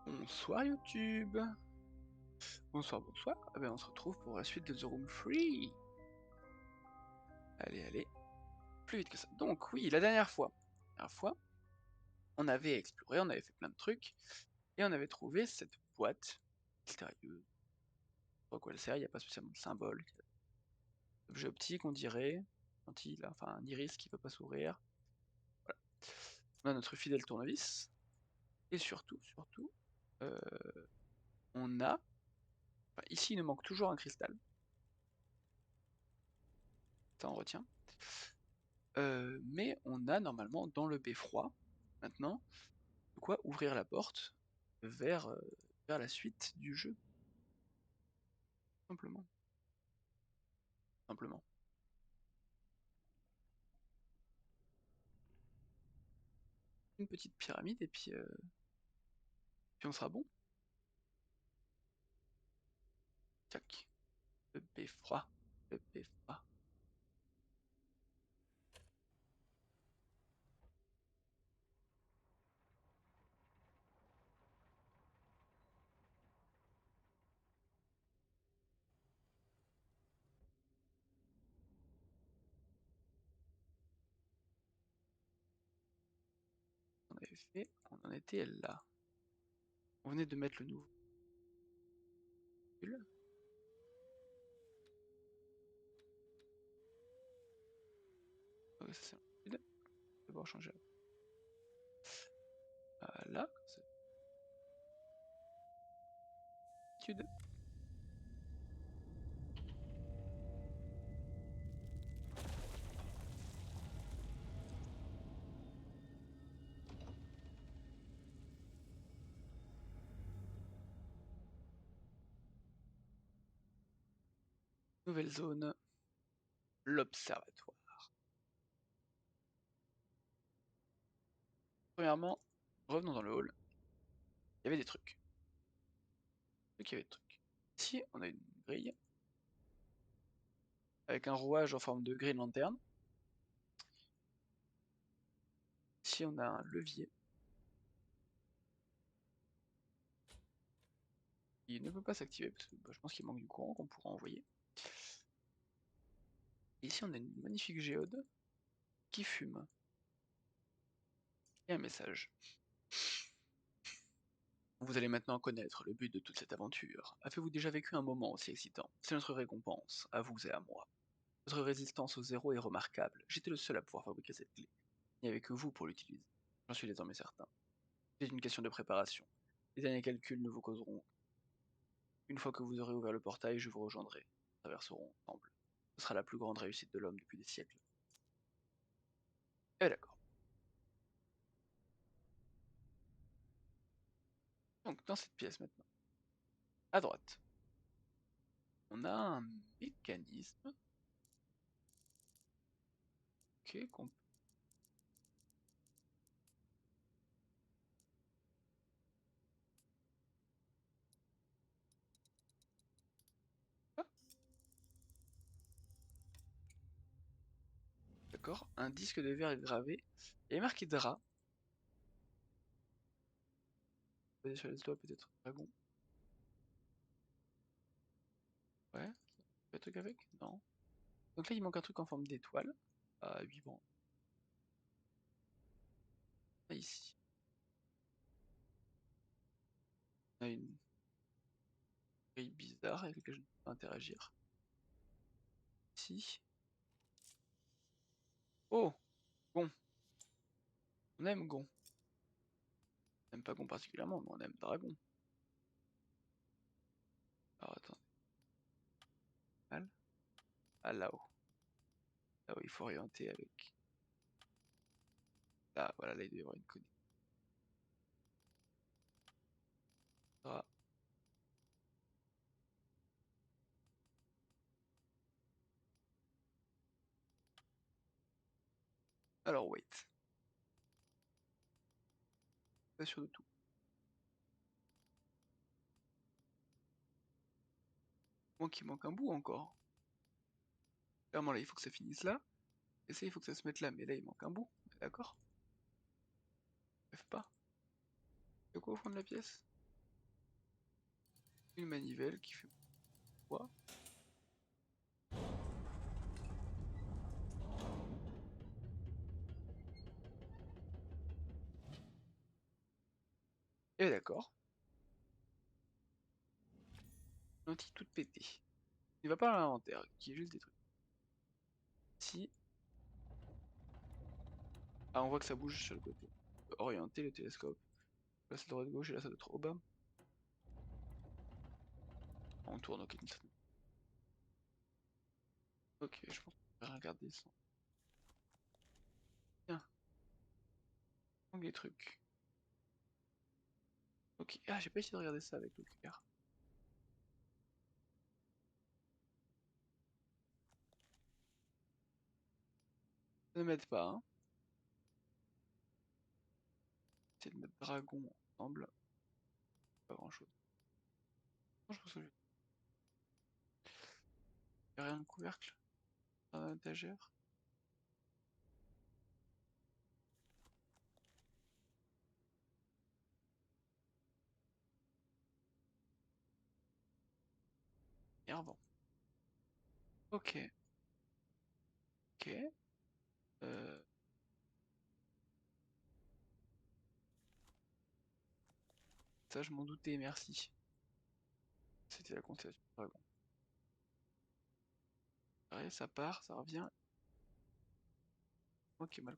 Bonsoir YouTube. Bonsoir, bonsoir. Ah ben on se retrouve pour la suite de The Room Free. Allez, allez. Plus vite que ça. Donc oui, la dernière fois, on avait exploré, on avait fait plein de trucs, et on avait trouvé cette boîte mystérieuse. Je sais pas à quoi elle sert, il n'y a pas spécialement de symbole. Objet optique, on dirait. Là, enfin un iris qui ne peut pas s'ouvrir. Voilà. On a notre fidèle tournevis. Et surtout, euh, on a. Enfin, ici il nous manque toujours un cristal. Ça on retient. Mais on a normalement dans le beffroi, maintenant, de quoi ouvrir la porte vers, vers la suite du jeu, simplement. Simplement. Une petite pyramide et puis on sera bon. Tac. Le beffroi. Le beffroi. On avait fait, on en était là. On venait de mettre le nouveau. Ouais, ça c'est l'habitude. Je vais devoir changer. Voilà, c'est l'habitude. Nouvelle zone. L'observatoire. Premièrement, revenons dans le hall. Il y avait des trucs. Il y avait des trucs. Ici, on a une grille avec un rouage en forme de grille lanterne. Ici, on a un levier qui ne peut pas s'activer parce que je pense qu'il manque du courant qu'on pourra envoyer. Et ici, on a une magnifique géode qui fume. Et un message. Vous allez maintenant connaître le but de toute cette aventure. Avez-vous déjà vécu un moment aussi excitant? C'est notre récompense, à vous et à moi. Votre résistance au zéro est remarquable. J'étais le seul à pouvoir fabriquer cette clé. Il n'y avait que vous pour l'utiliser. J'en suis désormais certain. C'est une question de préparation. Les derniers calculs ne vous causeront. Une fois que vous aurez ouvert le portail, je vous rejoindrai. Nous traverserons ensemble. Ce sera la plus grande réussite de l'homme depuis des siècles. Eh d'accord. Donc dans cette pièce maintenant, à droite, on a un mécanisme. Ok, qu'on peut. D'accord, un disque de verre gravé. Il est marqué drap. Posé sur les doigts peut-être. Dragon. Ouais. Un truc avec? Non. Donc là il manque un truc en forme d'étoile. À 8 bancs. Là, ici. On a une grille bizarre avec laquelle je ne peux pas interagir. Ici. Oh! Gon. On aime Gon. On n'aime pas Gon particulièrement, mais on aime Dragon. Alors attends. Mal. Ah là-haut. Là-haut, il faut orienter avec. Là, voilà, là il doit y avoir une connexion. Alors wait. Pas sûr de tout. Moi qui manque un bout encore. Clairement là il faut que ça finisse là. Et ça il faut que ça se mette là. Mais là il manque un bout. D'accord? Bref pas. Y'a quoi au fond de la pièce? Une manivelle qui fait quoi? Et d'accord. Lentille toute pétée. Il va pas à l'inventaire, qui est juste des trucs. Si. Ah, on voit que ça bouge sur le côté. Orienter le télescope. Là, c'est droite gauche et là, ça doit être au bas. On tourne, ok. Ok, je pense qu'on va regarder ça. Tiens, donc des trucs. Ok, ah, j'ai pas essayé de regarder ça avec l'oculaire. Ne m'aide pas, hein. Essayer de mettre dragon ensemble. Pas grand chose. Non, je pense que j'ai rien de couvercle dans l'étagère. Énervant. Ok, ok. Euh, Ça, je m'en doutais, merci. C'était la constellation du dragon. Ouais, ça part, ça revient. Ok, mal.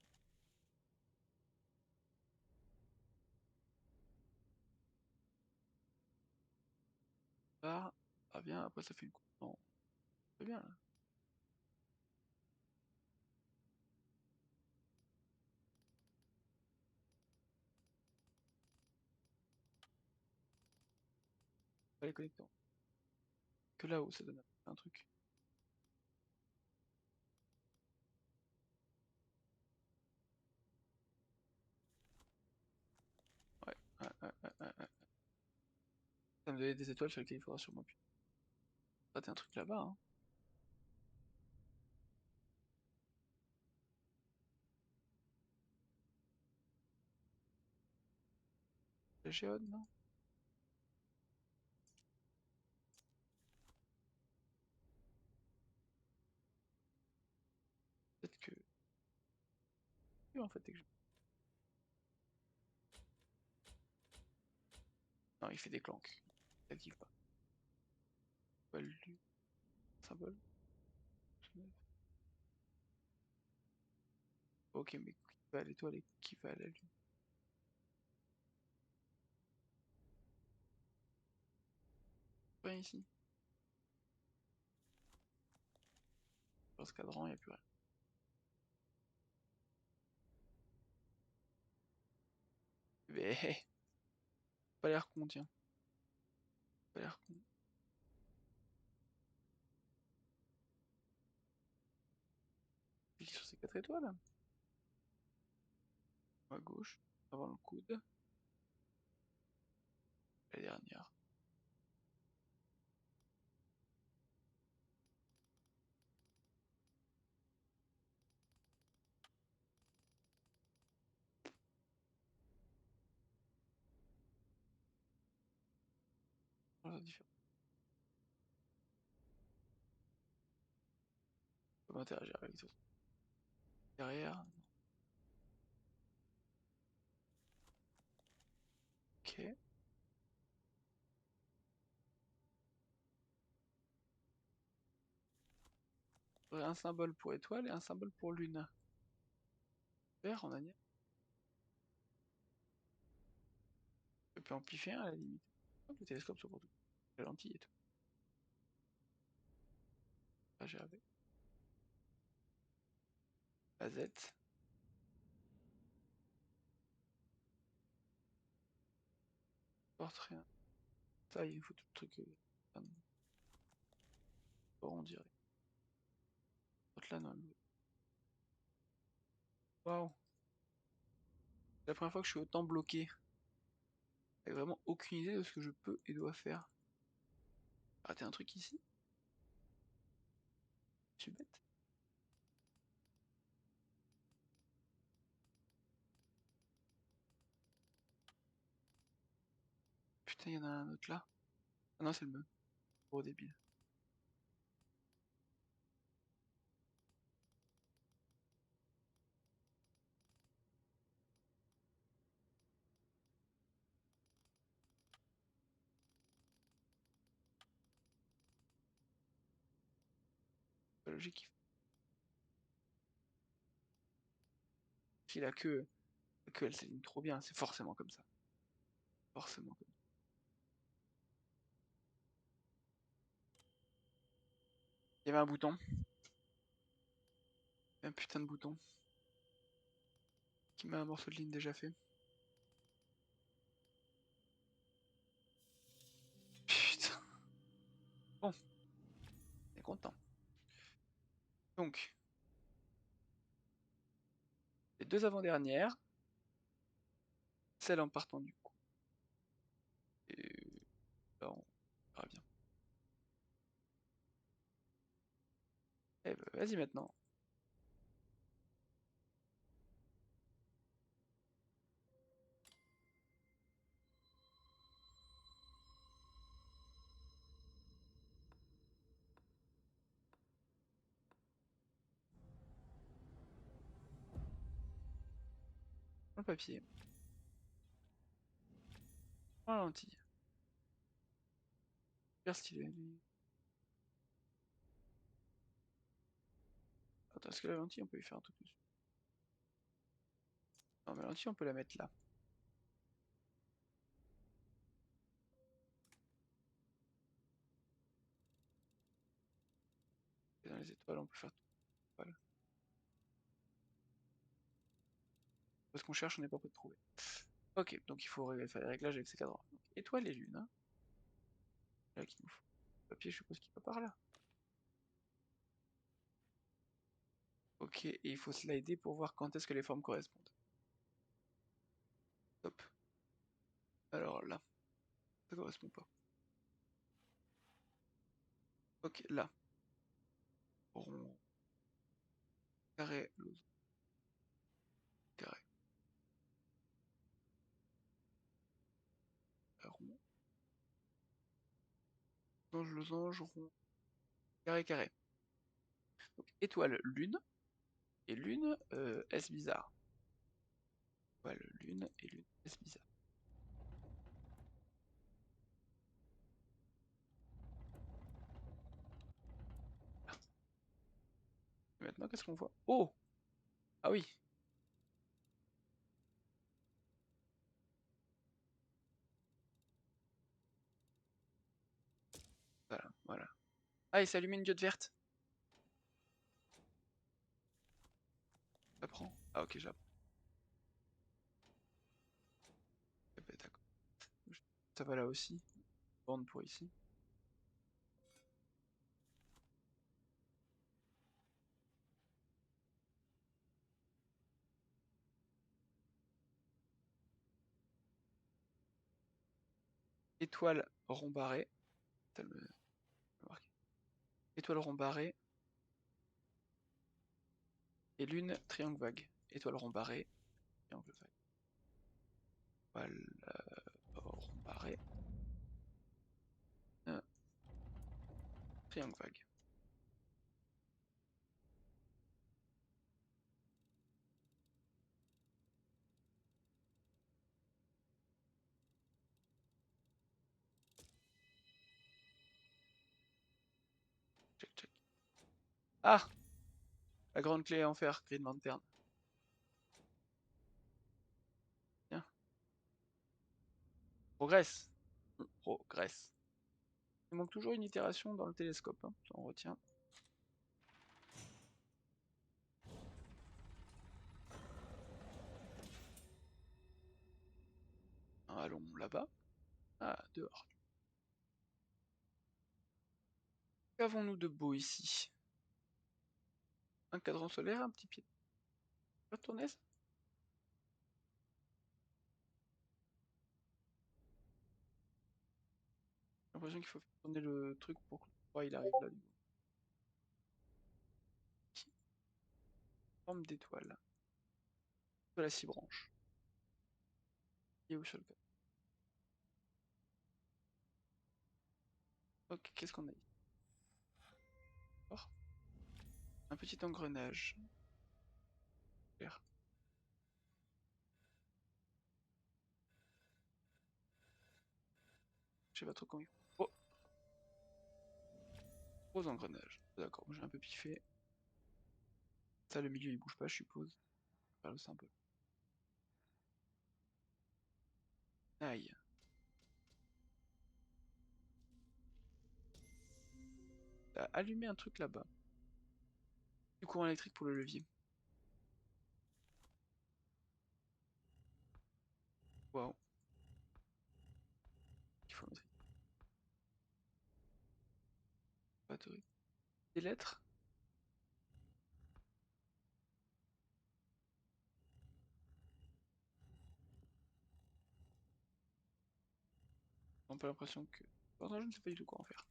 Ça part, ça revient, après ça fait une coupe. Non, c'est bien là. Pas les connecteurs. Que là-haut, ça donne un truc. Ouais, ouais. Ça me donnait des étoiles sur lesquelles il faudra sûrement appuyer. Ah, t'as un truc là-bas, hein. La géode, non? Peut-être que. Oui, en fait, non, il fait des clanks. Il active pas. Pas le symbole. Ok, mais qui va à l'étoile et qui va à la lune? Rien ici. Dans ce cadran, il n'y a plus rien. Mais pas l'air con, tiens. Pas l'air con. Clique sur ces 4 étoiles. À gauche, avant le coude. La dernière. Voilà, différent. On peut interagir avec les autres. Derrière. Ok. Un symbole pour étoile et un symbole pour lune. Vert en agnelle. Je peux amplifier un à la limite. Hop, le télescope sur tout. La lentille et tout. Ah, j'ai avec. La Z. Porte rien. Ça, il faut tout le truc. On dirait. Porte là, non. Waouh. C'est la première fois que je suis autant bloqué. Avec vraiment aucune idée de ce que je peux et dois faire. Rater un truc ici? Je suis bête. Putain, il y en a un autre là. Ah non, c'est le même. Gros débile. Pas logique. Si la queue elle s'aligne trop bien, c'est forcément comme ça. Forcément comme ça. Il y avait un bouton. Un putain de bouton. Qui met un morceau de ligne déjà fait. Putain. Bon, on est content. Donc, les deux avant-dernières, celle en partant du coup. Et là, on verra bien. Eh ben, vas-y maintenant. Le papier. La lentille. Super stylé. Attends, est-ce que la lentille, on peut lui faire un truc dessus? Non, mais la lentille, on peut la mettre là. Et dans les étoiles, on peut faire tout. Voilà. Parce qu'on cherche, on n'est pas prêt de trouver. Ok, donc il faut faire les réglages avec ces cadrans. Donc, étoiles et lunes. Hein. Là qu'il nous faut. Le papier, je suppose qu'il va par là. Ok, et il faut slider pour voir quand est-ce que les formes correspondent. Hop. Alors là, ça correspond pas. Ok, là. Rond, carré, losange, carré. Rond, losange, losange, rond, carré, carré. Donc, étoile, lune, et lune, S bizarre. Étoile, lune, et lune, S bizarre. Ah. Et maintenant, qu'est-ce qu'on voit? Oh! Ah oui! Voilà, voilà. Ah, il s'est allumé une diode verte. J'apprends. Ah ok, j'apprends. Eh ben, d'accord. Ça va là aussi. Borne pour ici. Étoile rond barré. Ça me marque. Étoile rond barré. Et lune, triangle vague. Étoile rond barré. Triangle vague. Étoile rond barré. Un triangle vague. Check, check. Ah! La grande clé en fer, Green Lantern. Tiens. Progresse. Progresse. Il manque toujours une itération dans le télescope. Hein. Ça, on retient. Allons là-bas. Ah, dehors. Qu'avons-nous de beau ici? Un cadran solaire, un petit pied. Tu vas tourner ça? J'ai l'impression qu'il faut faire tourner le truc pour que le roi il arrive là. Forme d'étoile. De la 6 branches. Et où sur le Ok, qu'est-ce qu'on a ici? Oh, un petit engrenage. Vert. Je sais pas trop comment il faut. Oh, gros engrenage. D'accord, j'ai un peu piffé. Ça, le milieu il bouge pas, je suppose. Faire le symbole. Aïe. T'as allumé un truc là-bas. Du courant électrique pour le levier. Waouh. Il faut mettre une batterie. Des lettres? J'ai pas l'impression que. Pourtant, je ne sais pas du tout quoi en faire.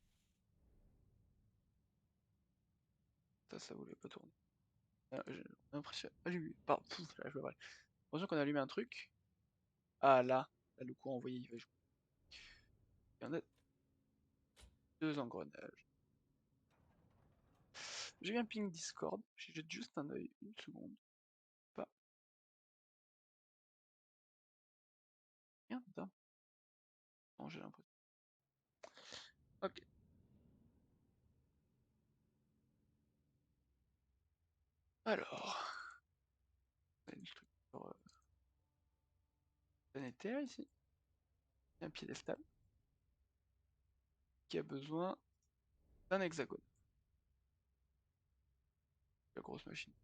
Ça voulait pas tourner. J'ai l'impression. Allumé. Pardon, là, je vois mal. J'ai l'impression qu'on a allumé un truc. Ah là, le courant envoyé, il va jouer. Il y en a deux engrenages. J'ai eu un ping Discord. J'y jette juste un œil. Une seconde. Pas. Rien dedans. Non, j'ai l'impression. Ok. Alors. On a une structure planétaire ici. Il y a un piédestal qui a besoin d'un hexagone. La grosse machine.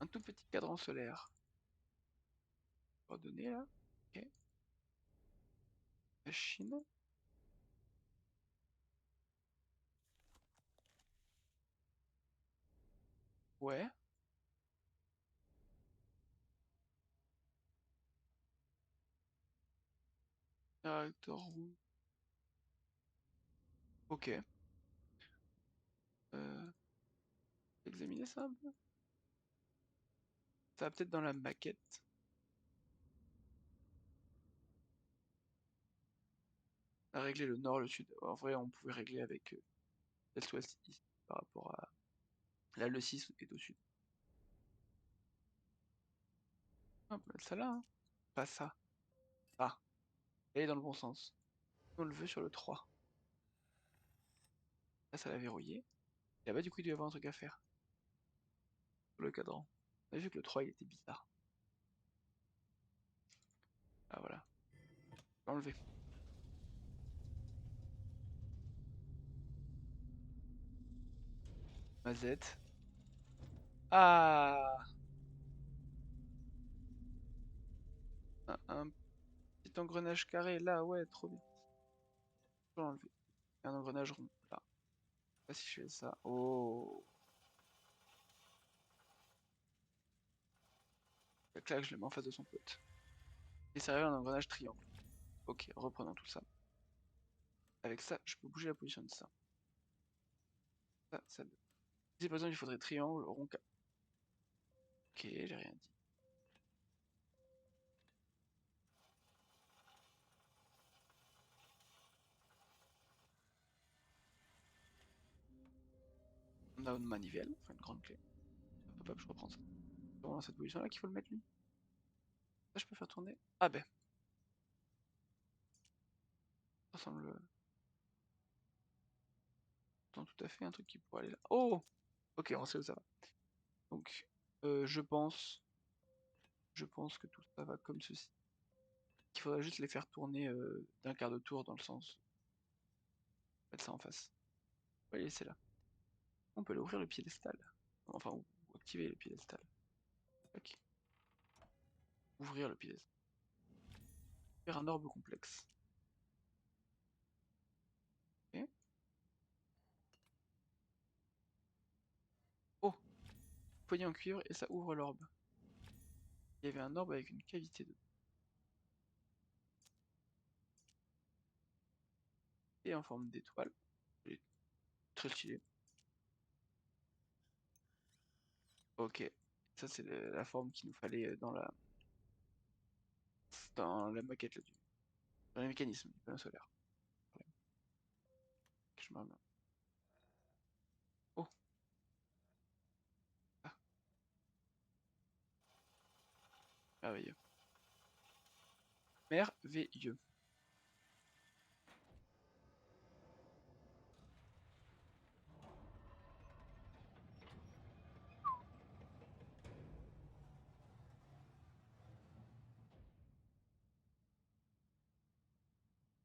Un tout petit cadran solaire. Coordonnées là. Ok. Machine. Ouais. Réacteur roux. Ok. Examiner ça un peu. Ça va peut-être dans la maquette. À régler le nord, le sud. En vrai, on pouvait régler avec l'est-ouest ici par rapport à. Là, le 6 est au sud. On peut mettre ça là, hein. Pas ça. Ah, elle est dans le bon sens. On le veut sur le 3. Là, ça l'a verrouillé. Et là-bas, du coup, il doit y avoir un truc à faire. Sur le cadran. On a vu que le 3, il était bizarre. Ah, voilà. Enlever. Mazette. Ah, un petit engrenage carré. Là, ouais, trop bien. Je peux l'enlever. Un engrenage rond. Là. Je sais pas si je fais ça. Oh. Clac, je le mets en face de son pote. Et ça arrive un engrenage triangle. Ok, reprenons tout ça. Avec ça, je peux bouger la position de ça. Ça. Si par exemple il faudrait triangle, rond, ok, j'ai rien dit. On a une manivelle, enfin une grande clé. Hop, hop, je reprends ça. C'est vraiment dans cette position là qu'il faut le mettre lui. Ça je peux faire tourner. Ah ben, ça ressemble dans tout à fait un truc qui pourrait aller là. Oh, ok, on sait où ça va. Donc, je pense que tout ça va comme ceci. Il faudrait juste les faire tourner d'un quart de tour dans le sens. Mettre ça en face. On va les laisser là. On peut aller ouvrir le piédestal. Enfin, ou activer le piédestal. Ok. Ouvrir le piédestal. Faire un orbe complexe. Ok. Oh, poignée en cuivre et ça ouvre l'orbe. Il y avait un orbe avec une cavité dedans. Et en forme d'étoile. Il est très stylé. Ok. Ça c'est la forme qu'il nous fallait dans la maquette là, dans le mécanisme du panneau solaire. j'aimerais bien. Oh. Ah, merveilleux. Merveilleux.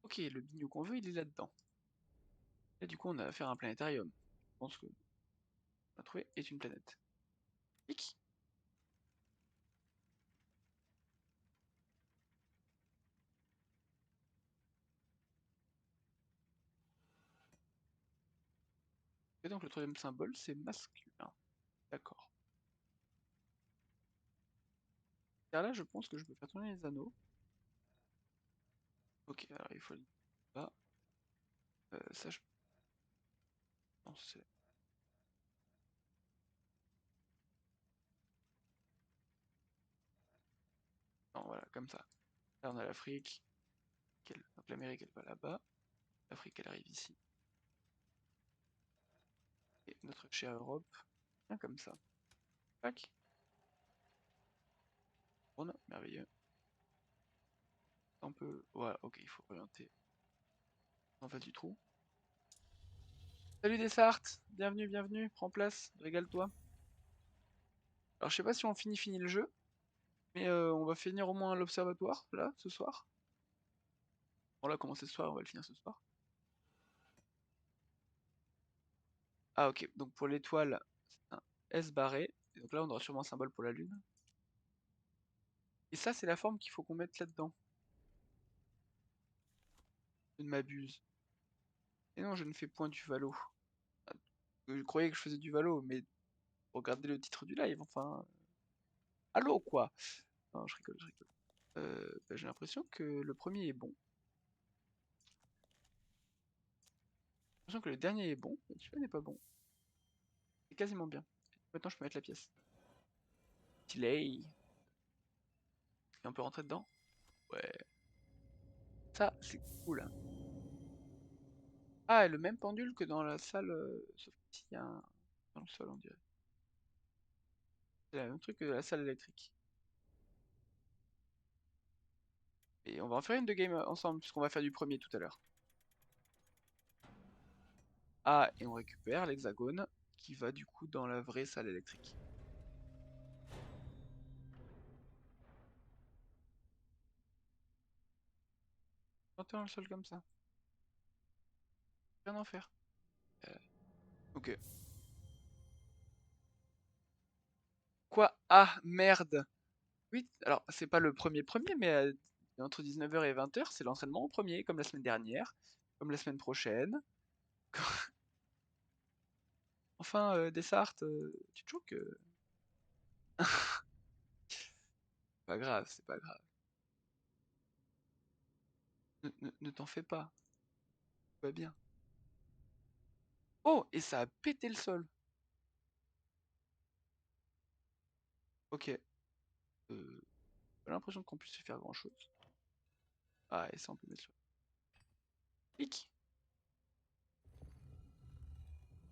Ok, le bignou qu'on veut, il est là-dedans. Et du coup, on a affaire à un planétarium. Je pense que on a trouvé est une planète. Clic. Et donc le troisième symbole, c'est masculin. D'accord. Et là, je pense que je peux faire tourner les anneaux. Ok, alors il faut le là. Ça, je pense que c'est... Non, voilà, comme ça. Là, on a l'Afrique. Donc l'Amérique, elle va là-bas. L'Afrique, elle arrive ici. Et notre chère Europe, bien comme ça. Tac. On a, merveilleux. Un peu... Voilà, ok, il faut orienter en face du trou. Salut Descartes, bienvenue, bienvenue, prends place, régale-toi. Alors je sais pas si on finit le jeu, mais on va finir au moins l'observatoire, là, ce soir. On l'a commencé ce soir, on va le finir ce soir. Ah ok, donc pour l'étoile, c'est un S barré. Et donc là, on aura sûrement un symbole pour la Lune. Et ça, c'est la forme qu'il faut qu'on mette là-dedans. Je ne m'abuse. Et non, je ne fais point du valo. Ah, je croyais que je faisais du valo, mais regardez le titre du live, enfin... Allô, quoi! Non, je rigole, je rigole. Bah, j'ai l'impression que le premier est bon. J'ai l'impression que le dernier est bon, mais celui-là n'est pas bon. C'est quasiment bien. Maintenant, je peux mettre la pièce. Stylé. Et on peut rentrer dedans? Ouais. Ça, c'est cool. Ah, et le même pendule que dans la salle, sauf qu'ici, il y a un... dans le sol, on dirait. C'est le même truc que la salle électrique. Et on va en faire une de game ensemble, puisqu'on va faire du premier tout à l'heure. Ah, et on récupère l'hexagone, qui va du coup dans la vraie salle électrique. Planter dans le sol comme ça. Rien à en faire. Euh, ok. Quoi? Ah, merde! Oui, alors c'est pas le premier, mais entre 19h et 20h, c'est l'entraînement au premier, comme la semaine dernière, comme la semaine prochaine. Enfin, Dessart, tu te joues que... Pas grave, c'est pas grave. Ne t'en fais pas, tout va bien. Oh, et ça a pété le sol. Ok. J'ai l'impression qu'on puisse faire grand chose. Ah, et ça on peut mettre sur... Clic.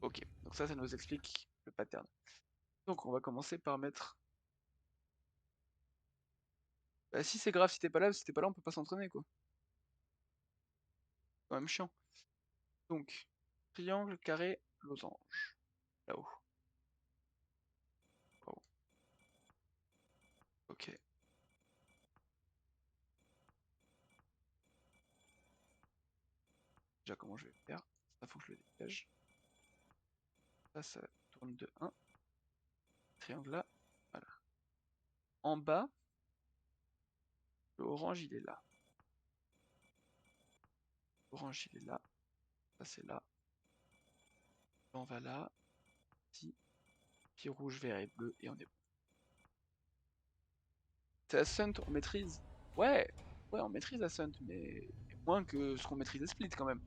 Ok, donc ça nous explique le pattern. Donc on va commencer par mettre... Bah si c'est grave, si t'es pas là, on peut pas s'entraîner quoi. C'est quand même chiant. Donc, triangle, carré, losange. Là-haut. Wow. Ok. Déjà comment je vais faire. Ça faut que je le dégage. Ça tourne de 1. Triangle là. Voilà. En bas, le orange il est là. Orange il est là. Ça c'est là. On va là. Ici. Puis rouge, vert et bleu. Et on est bon. C'est Ascent, on maîtrise. Ouais. Ouais, on maîtrise Ascent, mais moins que ce qu'on maîtrise à Split quand même.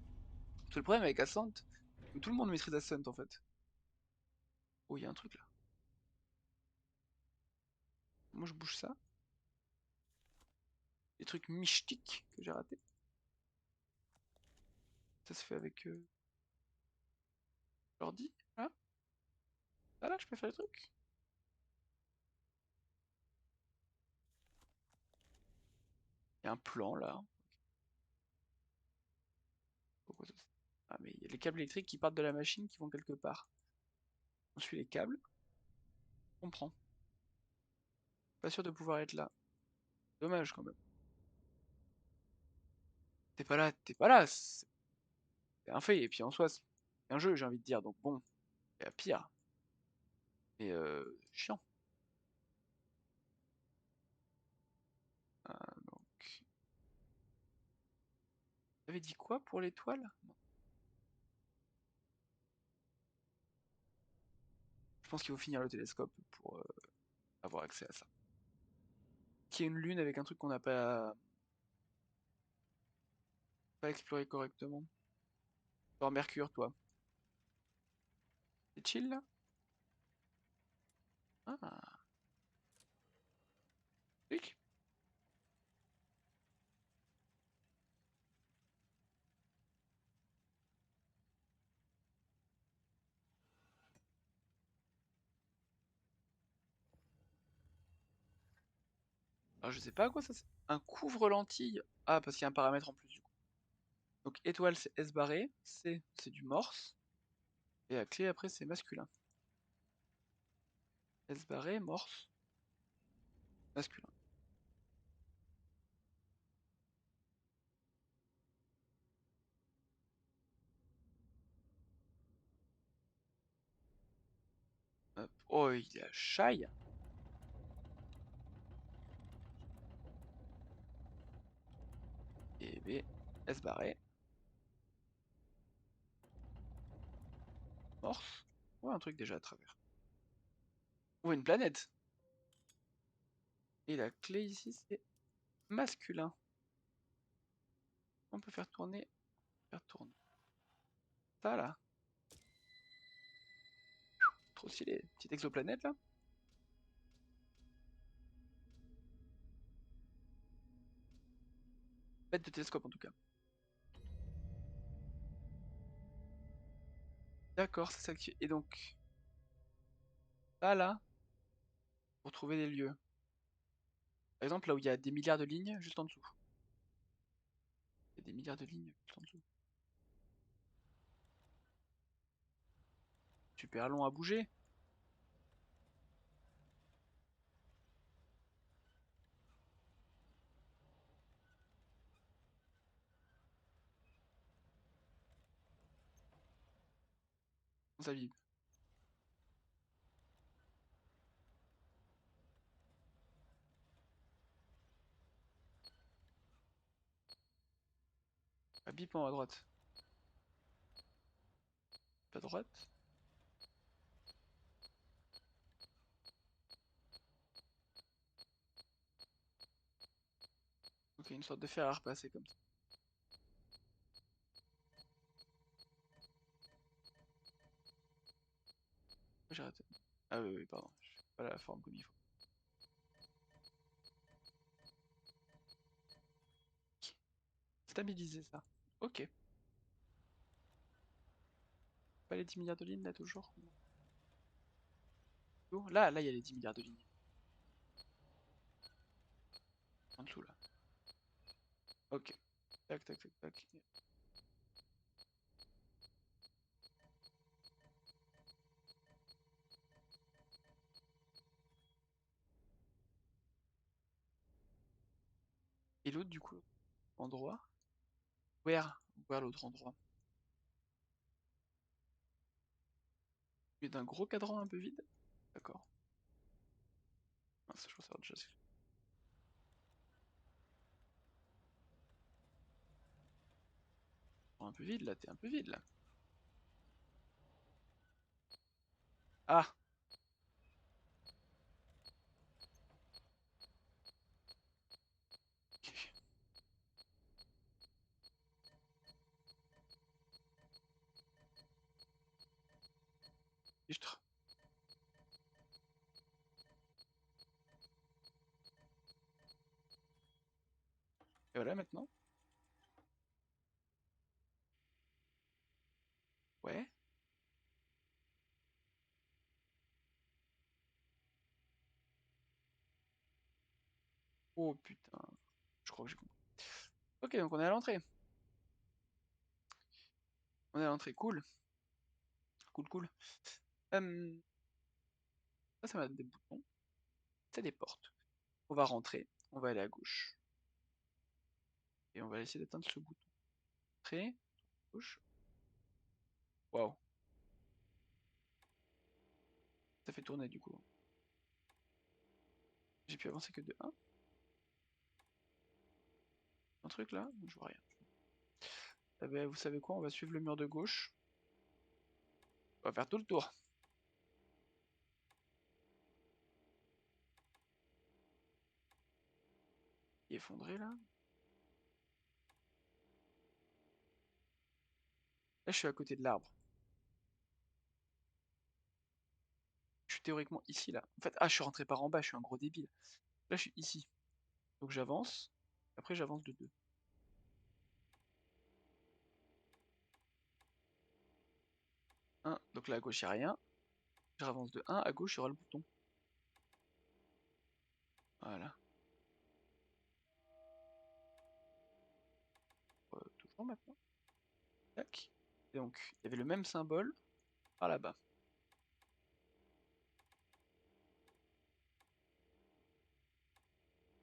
Parce que le problème avec Ascent, c'est que tout le monde maîtrise Ascent en fait. Oh, il y a un truc là. Moi je bouge ça. Des trucs mystiques que j'ai ratés. Ça se fait avec... Je leur dis, là, là, je peux faire les trucs. Il y a un plan là. Pourquoi ça Ah, mais il y a les câbles électriques qui partent de la machine qui vont quelque part. On suit les câbles, on prend. Pas sûr de pouvoir être là. Dommage quand même. T'es pas là, c'est un fait. Et puis en soi, c'est un jeu, j'ai envie de dire. Donc bon, il y a pire. Mais chiant. Donc, t'avais dit quoi pour l'étoile? Je pense qu'il faut finir le télescope pour avoir accès à ça. Qui est une lune avec un truc qu'on n'a pas exploré correctement. Genre Mercure, toi. C'est chill là? Ah, clic. Alors je sais pas à quoi ça sert. Un couvre-lentille. Ah, parce qu'il y a un paramètre en plus du coup. Donc étoile c'est S barré, C c'est du morse, et la clé après c'est masculin. S barré, morse, masculin. Hop. Oh, il a shy. Et B, S barré, morse. Ouais, un truc déjà à travers. Ou une planète. Et la clé ici c'est masculin. On peut faire tourner, faire tourner. Ça là. Trop stylé. Petite exoplanète là. Bête de télescope en tout cas. D'accord, c'est ça qui. Et donc, là, pour trouver des lieux. Par exemple, là où il y a des milliards de lignes, juste en dessous. Il y a des milliards de lignes juste en dessous. Super long à bouger. Ça vibre. Ah, bip en à droite. Pas droite. Ok, une sorte de fer à repasser comme ça. J'ai raté. Ah oui, oui, pardon. Je fais pas la forme comme il faut. Stabiliser ça. Ok. Pas les 10 milliards de lignes là toujours. Là, il y a les 10 milliards de lignes. En dessous là. Ok. Tac, tac, tac, tac. Et l'autre du coup, endroit. Where? Where l'autre endroit? Il y a un gros cadran un peu vide. D'accord. Mince, je crois savoir déjà. Un peu vide là, t'es un peu vide là. Ah! Fichtre. Et voilà maintenant. Ouais. Oh putain, je crois que j'ai compris. Ok, donc on est à l'entrée. On est à l'entrée, cool. Cool, cool. Ça va des boutons. C'est des portes. On va rentrer, on va aller à gauche. Et on va essayer d'atteindre ce bouton. Entrée, gauche. Waouh. Ça fait tourner du coup. J'ai pu avancer que de 1. Un truc là? Je vois rien. Eh ben, vous savez quoi? On va suivre le mur de gauche. On va faire tout le tour. Il est effondré là. Là, je suis à côté de l'arbre. Je suis théoriquement ici là. En fait, je suis rentré par en bas, je suis un gros débile. Là, je suis ici. Donc j'avance. Après, j'avance de 2. 1. Donc là, à gauche, il n'y a rien. Je avance de 1. À gauche, il y aura le bouton. Voilà. Toujours maintenant. Tac. Et donc, il y avait le même symbole par là-bas.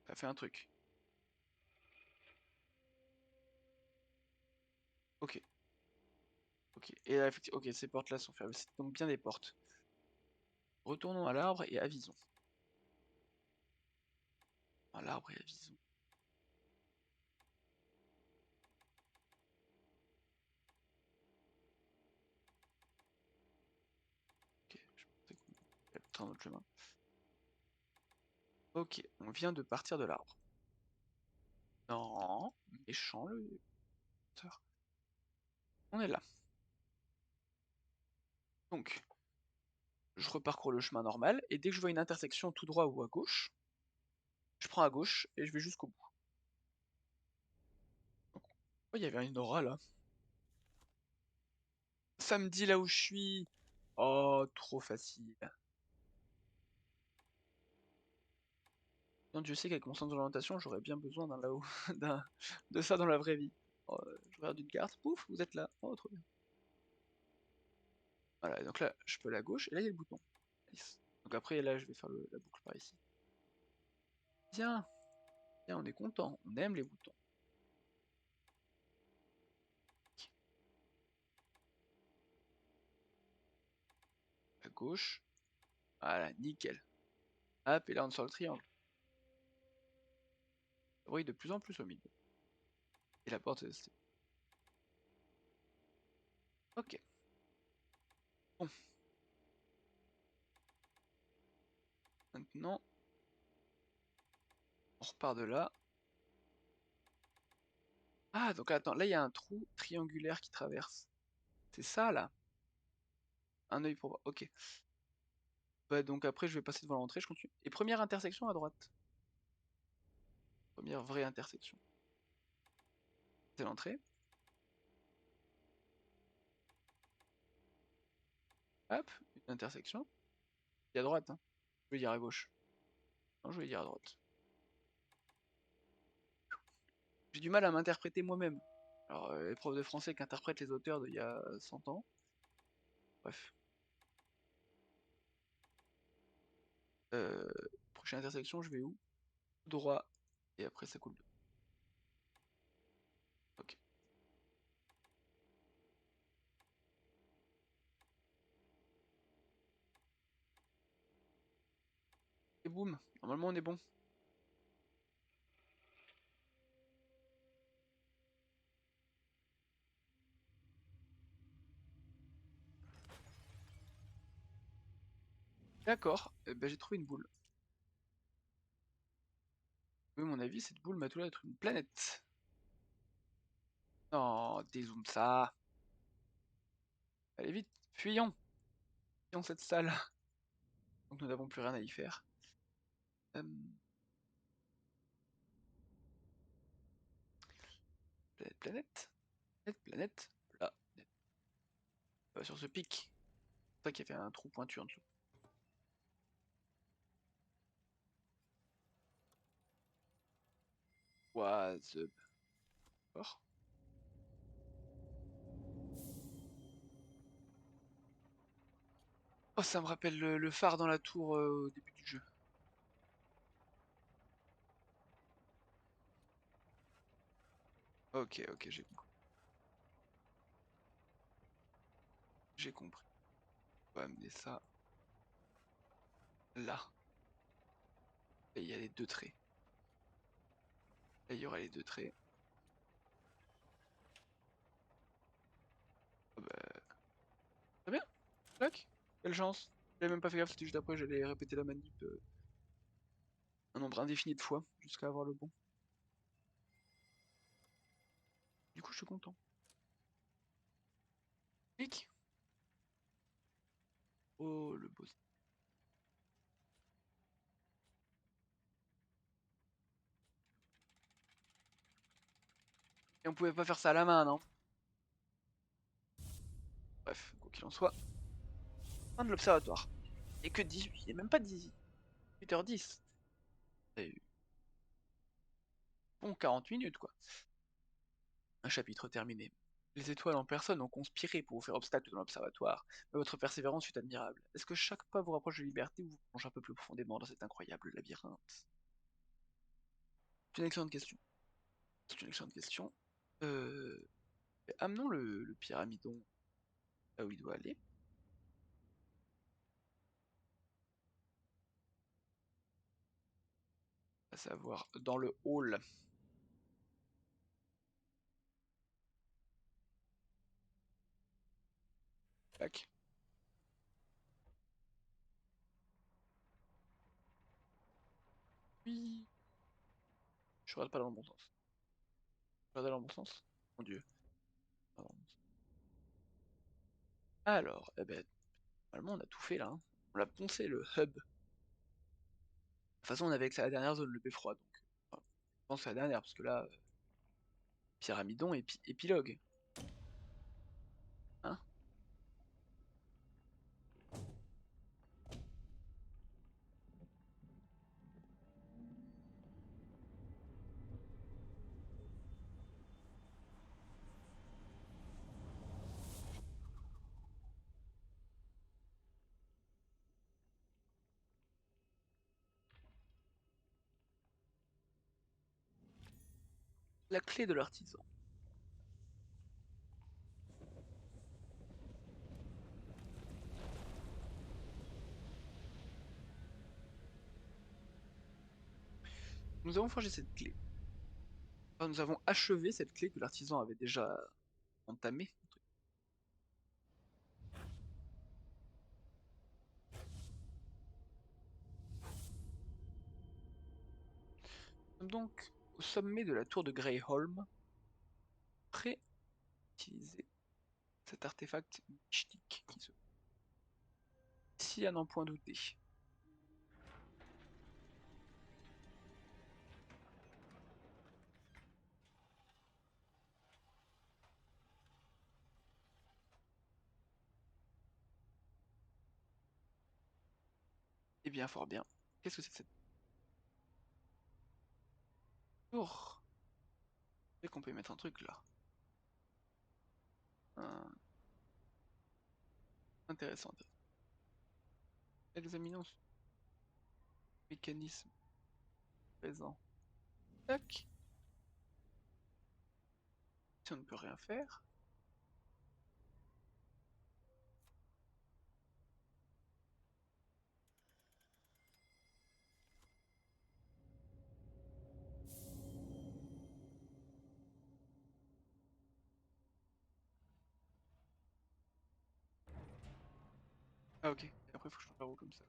Ça fait un truc. Ok. Ok. Et là, effectivement, ok, ces portes-là sont fermées. C'est donc bien des portes. Retournons à l'arbre et avisons. À l'arbre et avisons. Ok, je pensais qu'on allait peut-être un autre chemin. Ok, on vient de partir de l'arbre. Non, méchant le... On est là. Donc, je reparcours le chemin normal, et dès que je vois une intersection tout droit ou à gauche, je prends à gauche et je vais jusqu'au bout. Donc, oh, il y avait une aura là. Ça me dit là où je suis. Oh, trop facile. Non, Dieu sait qu'avec mon sens d'orientation, j'aurais bien besoin d'un là-haut, de ça dans la vraie vie. Oh, je regarde une carte, pouf, vous êtes là. Oh, trop bien. Voilà, donc là, je peux aller à gauche, et là, il y a le bouton. Nice. Donc après, là, je vais faire la boucle par ici. Bien, bien, on est content, on aime les boutons. À gauche, voilà, nickel. Hop, et là, on est sur le triangle. Ça brille de plus en plus au milieu. Et la porte, c'est... Ok, bon. Maintenant, on repart de là. Ah, donc attends, là, il y a un trou triangulaire qui traverse. C'est ça, là. Un œil pour voir. Ok. Bah, donc après, je vais passer devant l'entrée, je continue. Et première intersection à droite. Première vraie intersection. C'est l'entrée. Hop, une intersection. Et à droite, hein. Je vais dire à gauche. Non, je vais dire à droite. J'ai du mal à m'interpréter moi-même. Alors, les profs de français qui interprètent les auteurs d'il y a 100 ans. Bref. Euh, Prochaine intersection, je vais où? Droit. Et après, ça coule. Ok. Et boum. Normalement, on est bon. D'accord. Ben, j'ai trouvé une boule. Oui, mon avis, cette boule m'a tout l'air d'être une planète. Non, dézoome ça. Allez vite, fuyons. Fuyons cette salle. Donc nous n'avons plus rien à y faire. Euh, planète, planète. Planète, planète. Là. Sur ce pic. C'est ça qui a fait un trou pointu en dessous. Was up. D'accord. Oh, ça me rappelle le phare dans la tour au début du jeu. Ok, ok, j'ai compris. J'ai compris. On va amener ça là. Et il y a les deux traits. Et il y aura les deux traits. Ah bah, très bien. Tac. Quelle chance. J'avais même pas fait gaffe, c'était juste après, j'allais répéter la manip un nombre indéfini de fois jusqu'à avoir le bon. Du coup, je suis content. Clic. Oh, le boss. Et on pouvait pas faire ça à la main, non? Bref, quoi qu'il en soit. Fin de l'observatoire. Et que 18, il est même pas 18h10. C'est bon 40 minutes, quoi. Un chapitre terminé. Les étoiles en personne ont conspiré pour vous faire obstacle dans l'observatoire, mais votre persévérance fut admirable. Est-ce que chaque pas vous rapproche de liberté ou vous plonge un peu plus profondément dans cet incroyable labyrinthe? C'est une excellente question. C'est une excellente question. Euh... Amenons le pyramidon là où il doit aller, à savoir dans le hall. Tac. Oui. Je regarde pas dans le bon sens. Je regarde dans le bon sens. Mon dieu. Pas dans le bon sens. Alors, eh ben, normalement on a tout fait là, hein. On l'a poncé le hub. De toute façon on avait que la dernière zone, le beffroi, donc. Enfin, je pense que c'est la dernière, parce que là, pyramidon et épilogue. Hein. La clé de l'artisan. Nous avons forgé cette clé. Enfin, nous avons achevé cette clé que l'artisan avait déjà entamée. Nous sommes donc au sommet de la tour de Greyholm, prêt à utiliser cet artefact mystique qui se... Si à n'en point douter. Eh bien, fort bien. Qu'est-ce que c'est que cette tour? C'est qu'on peut y mettre un truc là. Intéressant, intéressant. Examinons ce mécanisme présent. Tac. Si on ne peut rien faire. Ah ok. Et après, faut que je fasse un roue comme ça.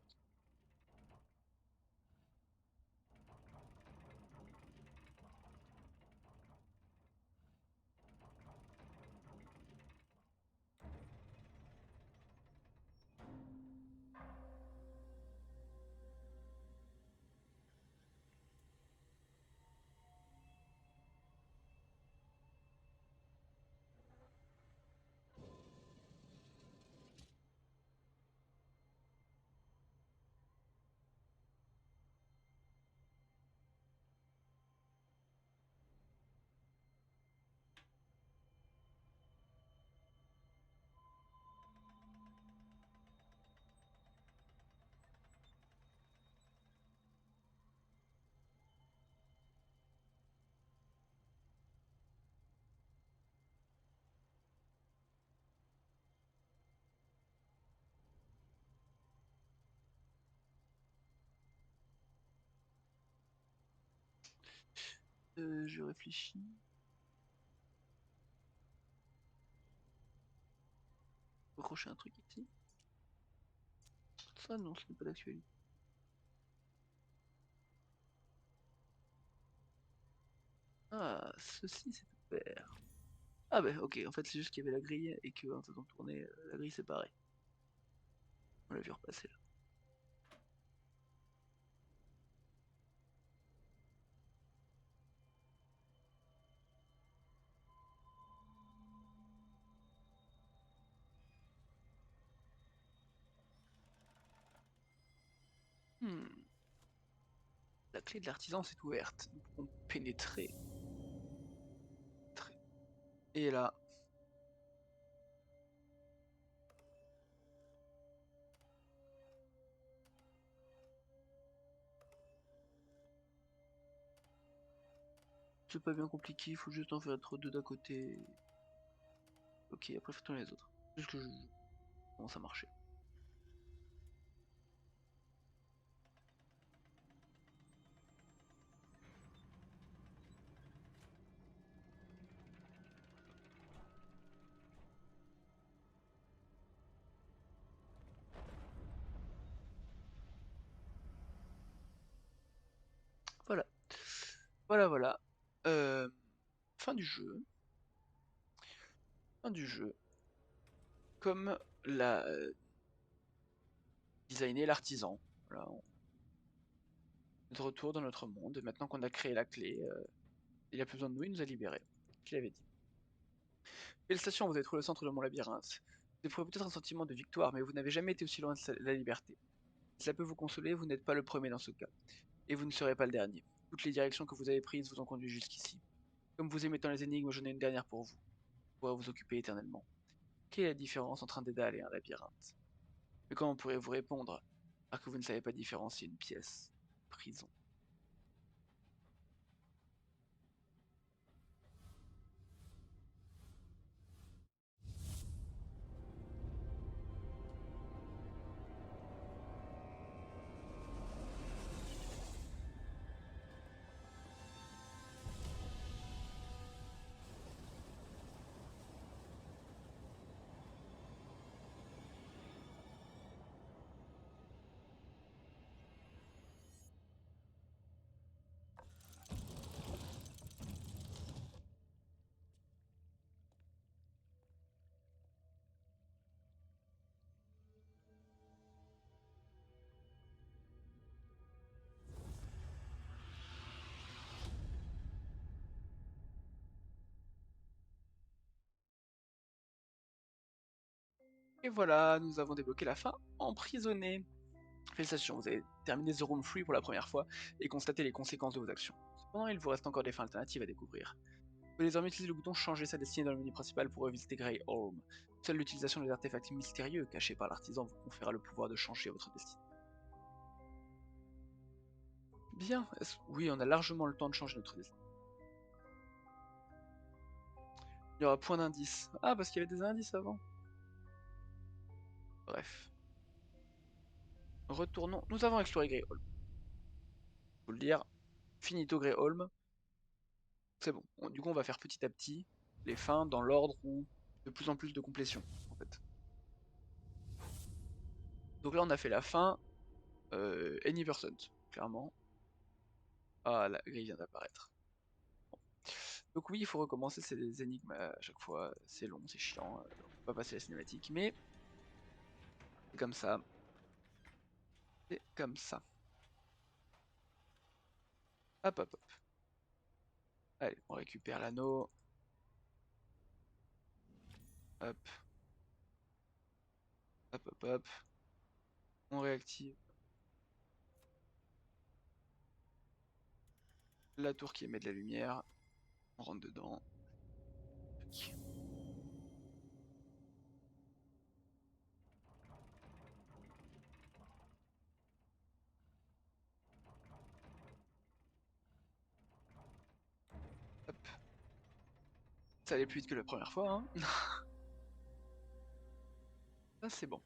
Je réfléchis. Recrocher un truc ici. Ça non, ce n'est pas d'actualité. Ah, ceci c'est ouvert. Ah bah ok, en fait c'est juste qu'il y avait la grille et que en faisant tourner, la grille s'est barrée. On l'a vu repasser là. La clé de l'artisan s'est ouverte. Nous pouvons pénétrer. Et là, c'est pas bien compliqué, il faut juste en faire deux d'à côté. Ok, après fais tourner les autres. Juste que je commence à marcher. Voilà. Voilà. Euh, fin du jeu. Fin du jeu. Comme l'a designé l'artisan. Voilà, de retour dans notre monde. Maintenant qu'on a créé la clé, il a plus besoin de nous, il nous a libérés. Je l'avais dit. Félicitations, vous avez trouvé le centre de mon labyrinthe. Vous éprouvez peut-être un sentiment de victoire, mais vous n'avez jamais été aussi loin de la liberté. Si cela peut vous consoler, vous n'êtes pas le premier dans ce cas. Et vous ne serez pas le dernier. Toutes les directions que vous avez prises vous ont conduit jusqu'ici. Comme vous aimez tant les énigmes, j'en ai une dernière pour vous. Vous pourrez vous occuper éternellement. Quelle est la différence entre un dédale et un labyrinthe? Mais comment pourrez-vous répondre alors que vous ne savez pas différencier une pièce? Prison. Et voilà, nous avons débloqué la fin emprisonnée. Félicitations, vous avez terminé The Room Free pour la première fois et constaté les conséquences de vos actions. Cependant, il vous reste encore des fins alternatives à découvrir. Vous pouvez désormais utiliser le bouton Changer sa destinée dans le menu principal pour revisiter Grey Holm. Seule l'utilisation des artefacts mystérieux cachés par l'artisan vous conférera le pouvoir de changer votre destinée. Bien, oui, on a largement le temps de changer notre destinée. Il y aura point d'indice. Ah, parce qu'il y avait des indices avant. Bref. Retournons. Nous avons exploré Greyholm. Faut le dire. Finito Greyholm. C'est bon. Du coup, on va faire petit à petit les fins dans l'ordre où de plus en plus de complétion, en fait. Donc là, on a fait la fin Any Person, clairement. Ah, la grille vient d'apparaître. Bon. Donc oui, il faut recommencer ces énigmes à chaque fois. C'est long, c'est chiant. On peut pas passer la cinématique, mais c'est comme ça. C'est comme ça. Hop, hop, hop. Allez, on récupère l'anneau. Hop, hop, hop, hop. On réactive la tour qui émet de la lumière. On rentre dedans. Hop. Ça allait plus vite que la première fois, hein. Ça, c'est bon.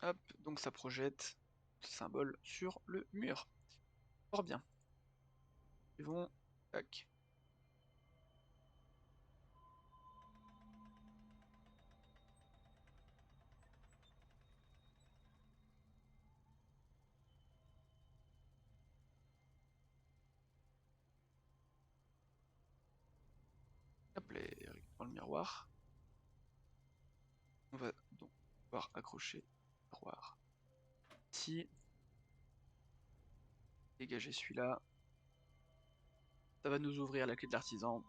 Hop, donc ça projette ce symbole sur le mur. Fort bien. Ils vont. Tac. Hop, les dans le miroir. On va donc pouvoir accrocher le miroir ici. Dégager celui-là. Ça va nous ouvrir la clé de l'artisan.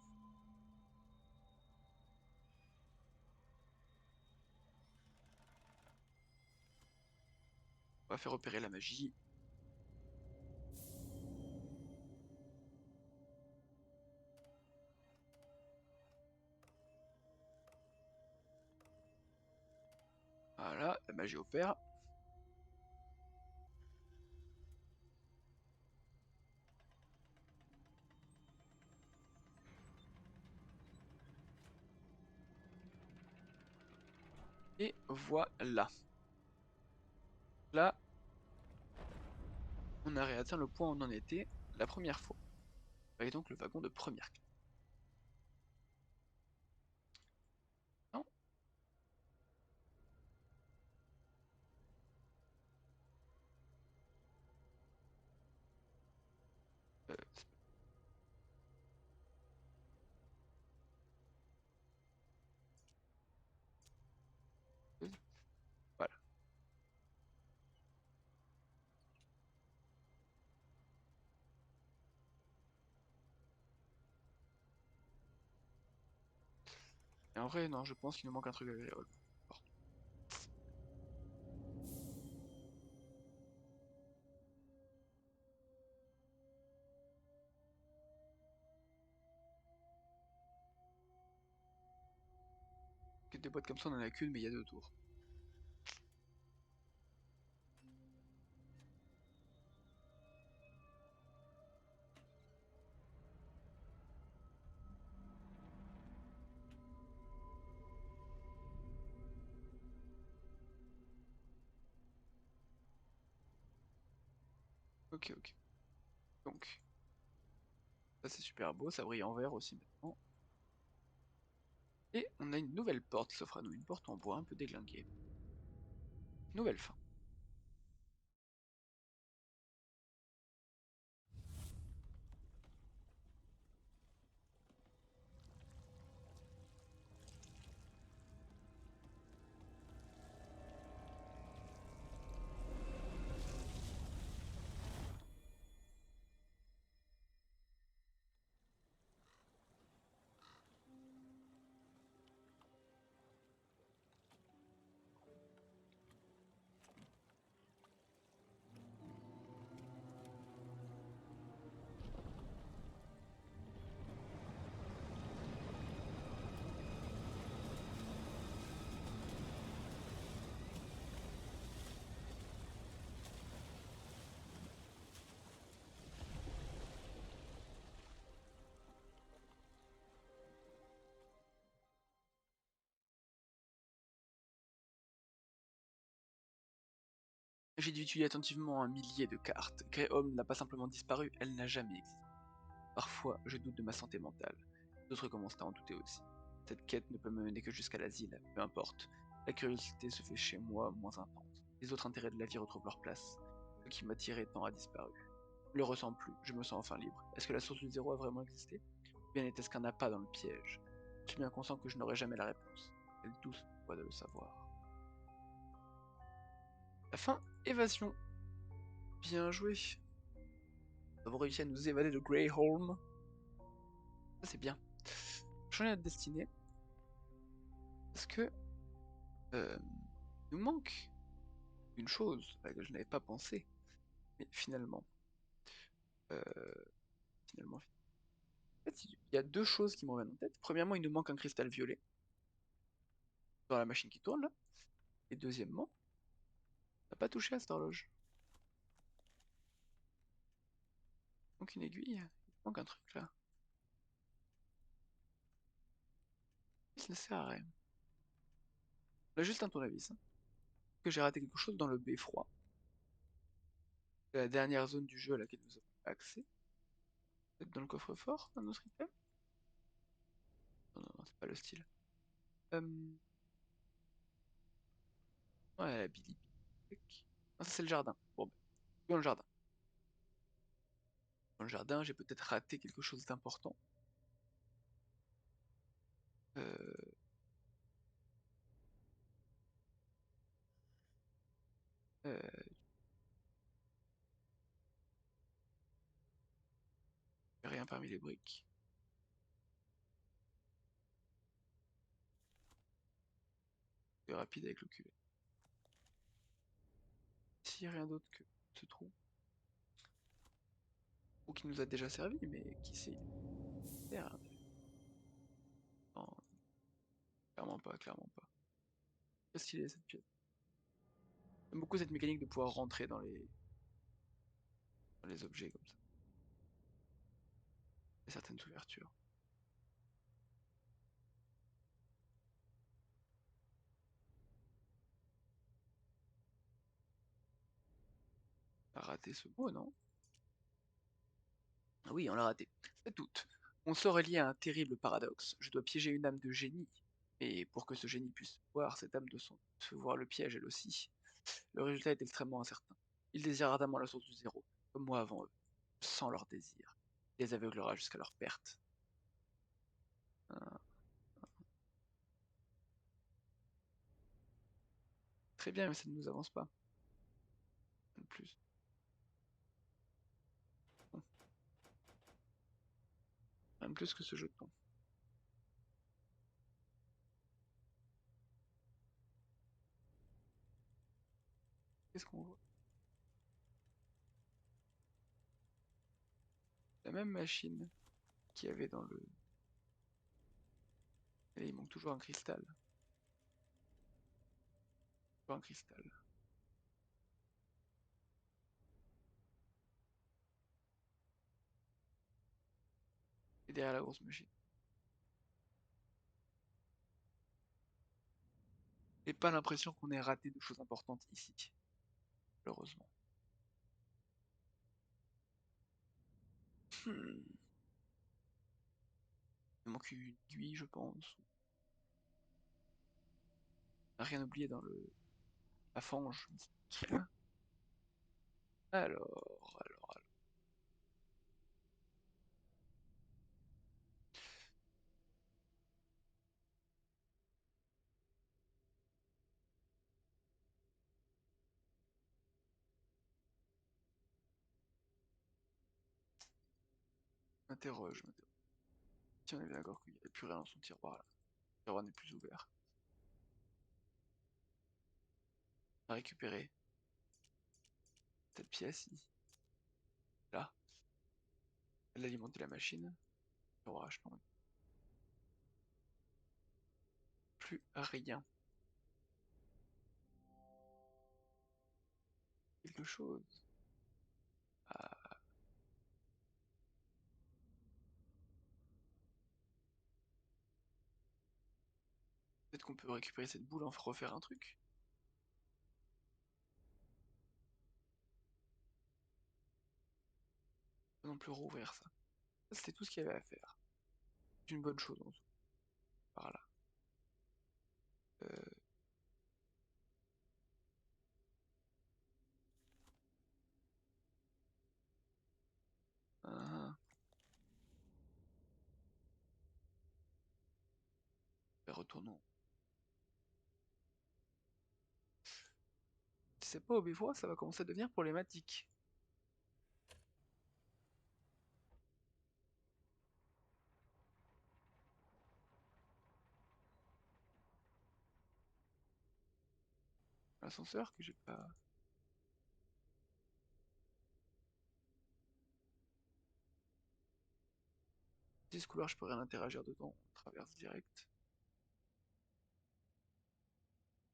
On va faire opérer la magie. Voilà, la magie opère. Et voilà. Là, on a réatteint le point où on en était la première fois. Et donc le wagon de première classe. Non, euh, voilà. Et en vrai, non, je pense qu'il nous manque un truc agréable. Bon. Des boîtes comme ça, on en a qu'une, mais il y a 2 tours. Ok, ok. Donc, ça c'est super beau, ça brille en vert aussi maintenant. Et on a une nouvelle porte qui s'offre à nous, une porte en bois un peu déglinguée. Nouvelle fin. J'ai dû étudier attentivement un millier de cartes. Greyholm n'a pas simplement disparu, elle n'a jamais existé. Parfois, je doute de ma santé mentale. D'autres commencent à en douter aussi. Cette quête ne peut me mener que jusqu'à l'asile, peu importe. La curiosité se fait chez moi moins intense. Les autres intérêts de la vie retrouvent leur place. Ce qui m'attirait tant a disparu. Je le ressens plus, je me sens enfin libre. Est-ce que la source du zéro a vraiment existé? Ou bien était-ce qu'un appât dans le piège? Je suis bien conscient que je n'aurai jamais la réponse. Quelle douce joie de le savoir. La fin, évasion. Bien joué. Nous avons réussi à nous évader de Greyholm. Ça c'est bien. Changer notre destinée. Parce que il nous manque une chose à laquelle je n'avais pas pensé. Mais euh, finalement, en fait, il y a 2 choses qui me reviennent en tête. Premièrement, il nous manque un cristal violet dans la machine qui tourne là. Et deuxièmement, on n'a pas touché à cette horloge. Donc une aiguille, il manque un truc là. Ça ne sert à rien. On a juste un tournevis. Hein. que j'ai raté quelque chose dans le beffroi. C'est la dernière zone du jeu à laquelle nous avons accès. Peut-être dans le coffre-fort, un autre item? Non, non, non, c'est pas le style. Ouais, la Billy. Non, ça c'est le jardin. Bon, bah, dans le jardin. Dans le jardin, j'ai peut-être raté quelque chose d'important. Euh, euh, rien parmi les briques. C'est rapide avec l'oculaire. Si rien d'autre que ce trou. Ou qui nous a déjà servi, mais qui sait. Merde. Non, clairement pas, clairement pas. Pas stylé cette pièce. J'aime beaucoup cette mécanique de pouvoir rentrer dans les objets comme ça. Et certaines ouvertures. On a raté ce mot, non? Ah oui, on l'a raté. C'est tout. Mon sort est lié à un terrible paradoxe. Je dois piéger une âme de génie. Et pour que ce génie puisse voir, cette âme de son se voir le piège elle aussi. Le résultat est extrêmement incertain. Ils désirent ardemment la source du zéro, comme moi avant eux, sans leur désir. Il les aveuglera jusqu'à leur perte. Ah, très bien, mais ça ne nous avance pas. Rien de plus. Bon, rien de plus que ce jeton. Qu'est-ce qu'on voit? La même machine qu'il y avait dans le... Et il manque toujours un cristal. Toujours un cristal. Et derrière la grosse machine. Et pas l'impression qu'on ait raté de choses importantes ici, malheureusement. Hmm. Il manque une aiguille, je pense. On n'a rien oublié dans la fange mystique. Alors. M'interroge. Si on est d'accord qu'il n'y avait plus rien dans son tiroir là. Le tiroir n'est plus ouvert. On a récupéré cette pièce ici. Là. Elle alimentait la machine. Orage, non. Plus rien. Quelque chose. Ah, peut-être qu'on peut récupérer cette boule, en refaire un truc. Pas non plus rouvrir ça. Ça, c'était tout ce qu'il y avait à faire. C'est une bonne chose en tout. Par là. Euh, ah, retournons. Si c'est pas au bivouac, ça va commencer à devenir problématique. L'ascenseur que j'ai pas. Si ce couloir, je peux rien interagir dedans. On traverse direct.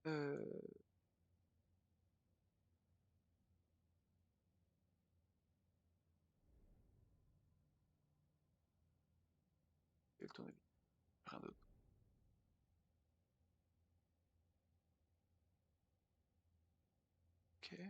Euh, avec ton avis. Rien d'autre. Ok.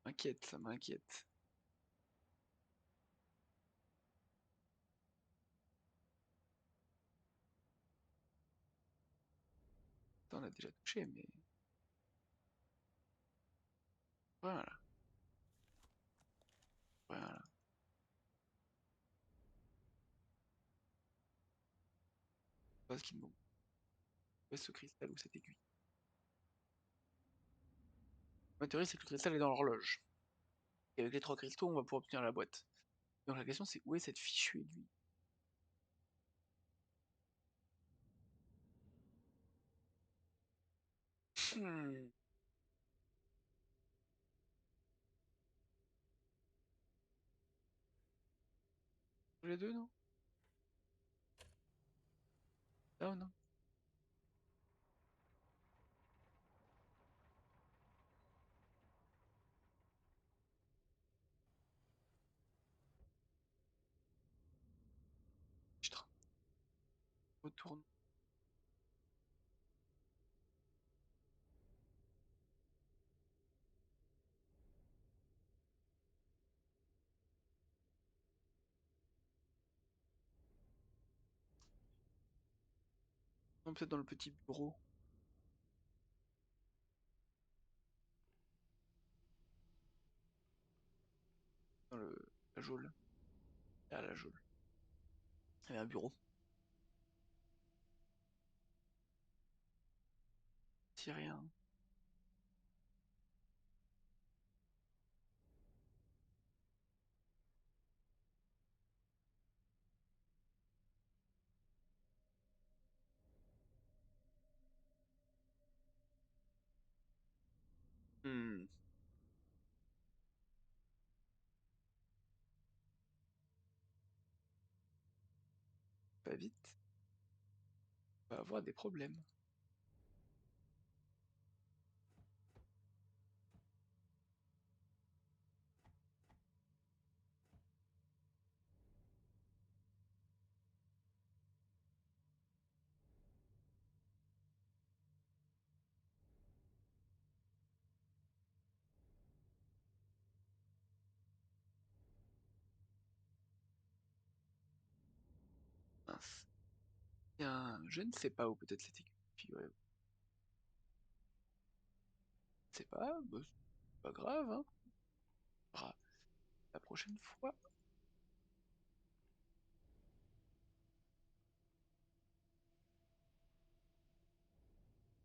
M'inquiète, ça m'inquiète. Ça, on a déjà touché, mais voilà, voilà. Pas ce qu'il nous manque, ce cristal ou cette aiguille. Ma théorie, c'est que le cristal est dans l'horloge. Et avec les 3 cristaux, on va pouvoir obtenir la boîte. Donc la question, c'est où est cette fichue aiguille? Hmm. Les deux, non? Ah non? Putain, retourne. Non, peut-être dans le petit bureau, dans la geôle. Ah, la geôle. Il y avait un bureau. Si rien. Hmm. Pas vite. On va avoir des problèmes. Mince. Je ne sais pas où peut-être cette aiguille. Figurez-vous. Je sais pas, bah, c'est pas grave, hein. Ah, la prochaine fois,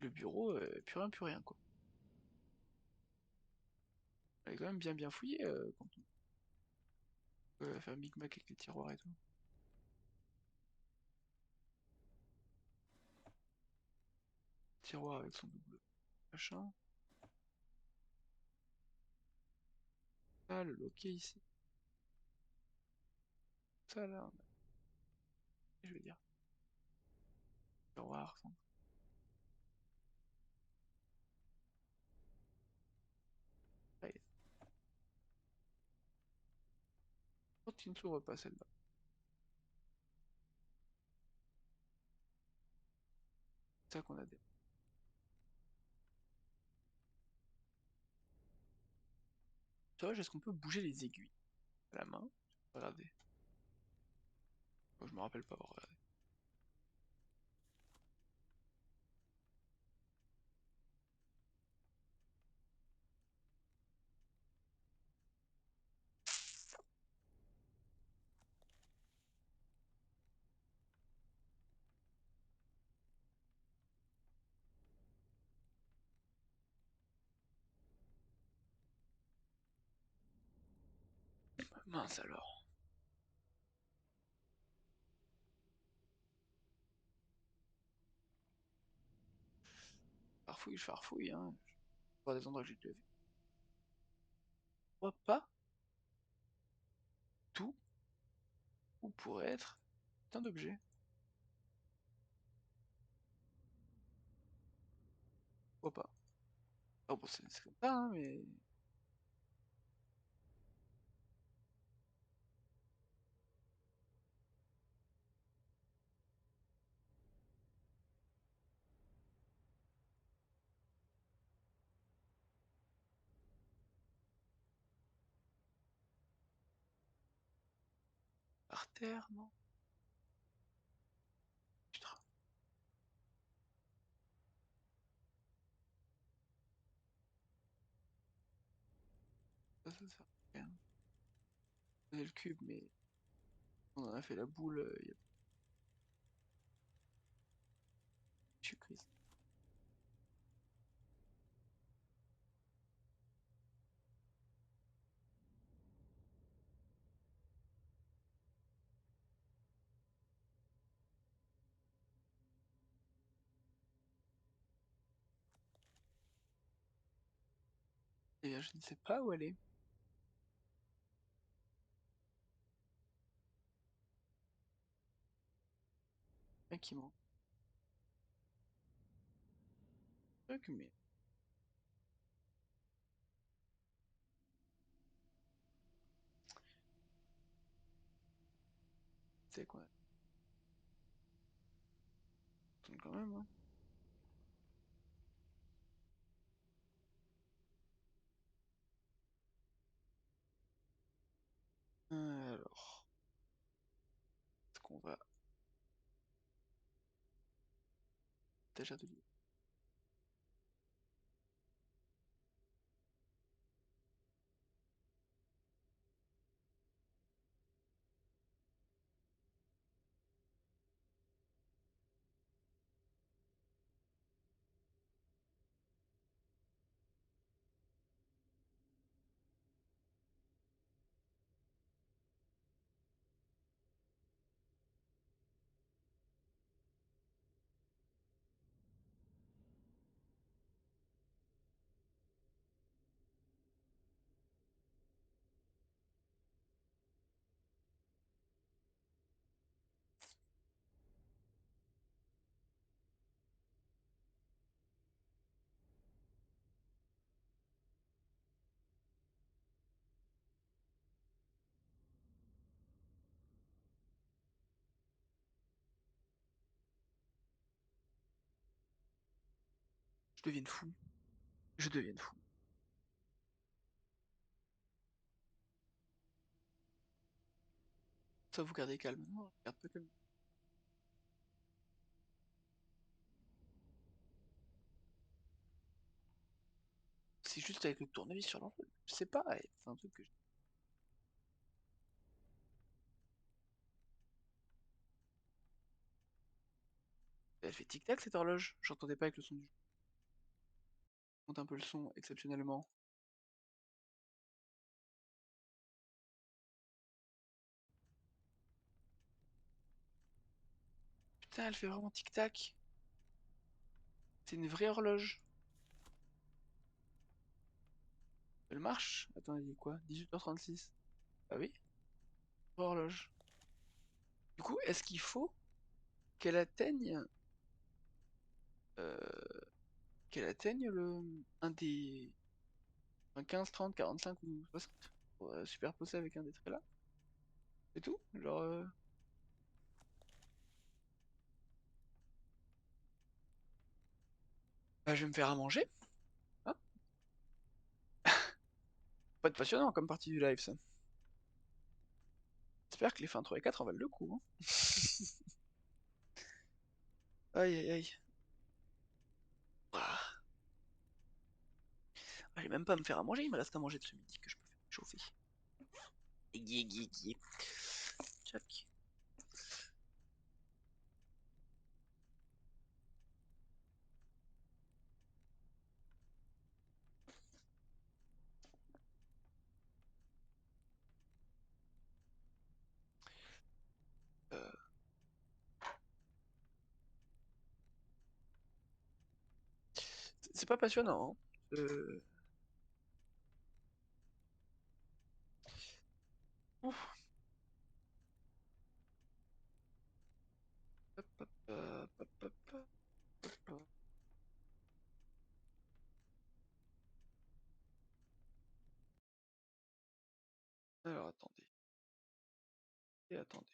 le bureau, plus rien, quoi. Elle est quand même bien fouillée quand on peut faire micmac avec les tiroirs et tout. Tiroir avec son double machin. Ah, le loquet ici. Ça là, je vais dire. Tiroir, son. Allez, qui ne s'ouvre pas celle-là. C'est ça qu'on a des. Tu vois, est-ce qu'on peut bouger les aiguilles à la main? Regardez. Moi, je me rappelle pas avoir regardé. Mince alors. Farfouille, je farfouille, hein. Je vois des endroits que j'ai déjà vus. Je vois pas tout où pourrait être plein d'objets. Pourquoi pas? Oh bon, c'est comme ça, hein, mais... Par terre, non? Putain, ça sert à rien. On a le cube, mais on en a fait la boule, il y a plus Christ. Eh bien, je ne sais pas où elle est. Mec, qui manque un truc, mais... C'est quoi? Attends quand même, hein. Alors, est-ce qu'on va déjà de lire? Je deviens fou. Je deviens fou. Ça, vous gardez calme. Non, je garde pas calme. C'est juste avec le tournevis sur l'envol. Je sais pas, c'est un truc que elle fait tic-tac cette horloge. J'entendais pas avec le son du jeu. Monte un peu le son exceptionnellement. Putain, elle fait vraiment tic-tac. C'est une vraie horloge. Elle marche? Attends, il est quoi? 18h36. Ah oui? Vraie horloge. Du coup, est-ce qu'il faut qu'elle atteigne euh, le un des un 15, 30, 45 ou 60 pour superposer avec un des traits là? C'est tout? Genre bah, je vais me faire à manger, hein? Pas de passionnant comme partie du live ça. J'espère que les fins 3 et 4 en valent le coup, hein. Aïe aïe aïe. Ah, je vais même pas me faire à manger, il me reste à manger de ce midi que je peux faire chauffer. Aiguille, aiguille, aiguille. Tchac. Euh, c'est pas passionnant, hein. Ouf. Hop, hop, hop, hop, hop, hop, hop. attendez.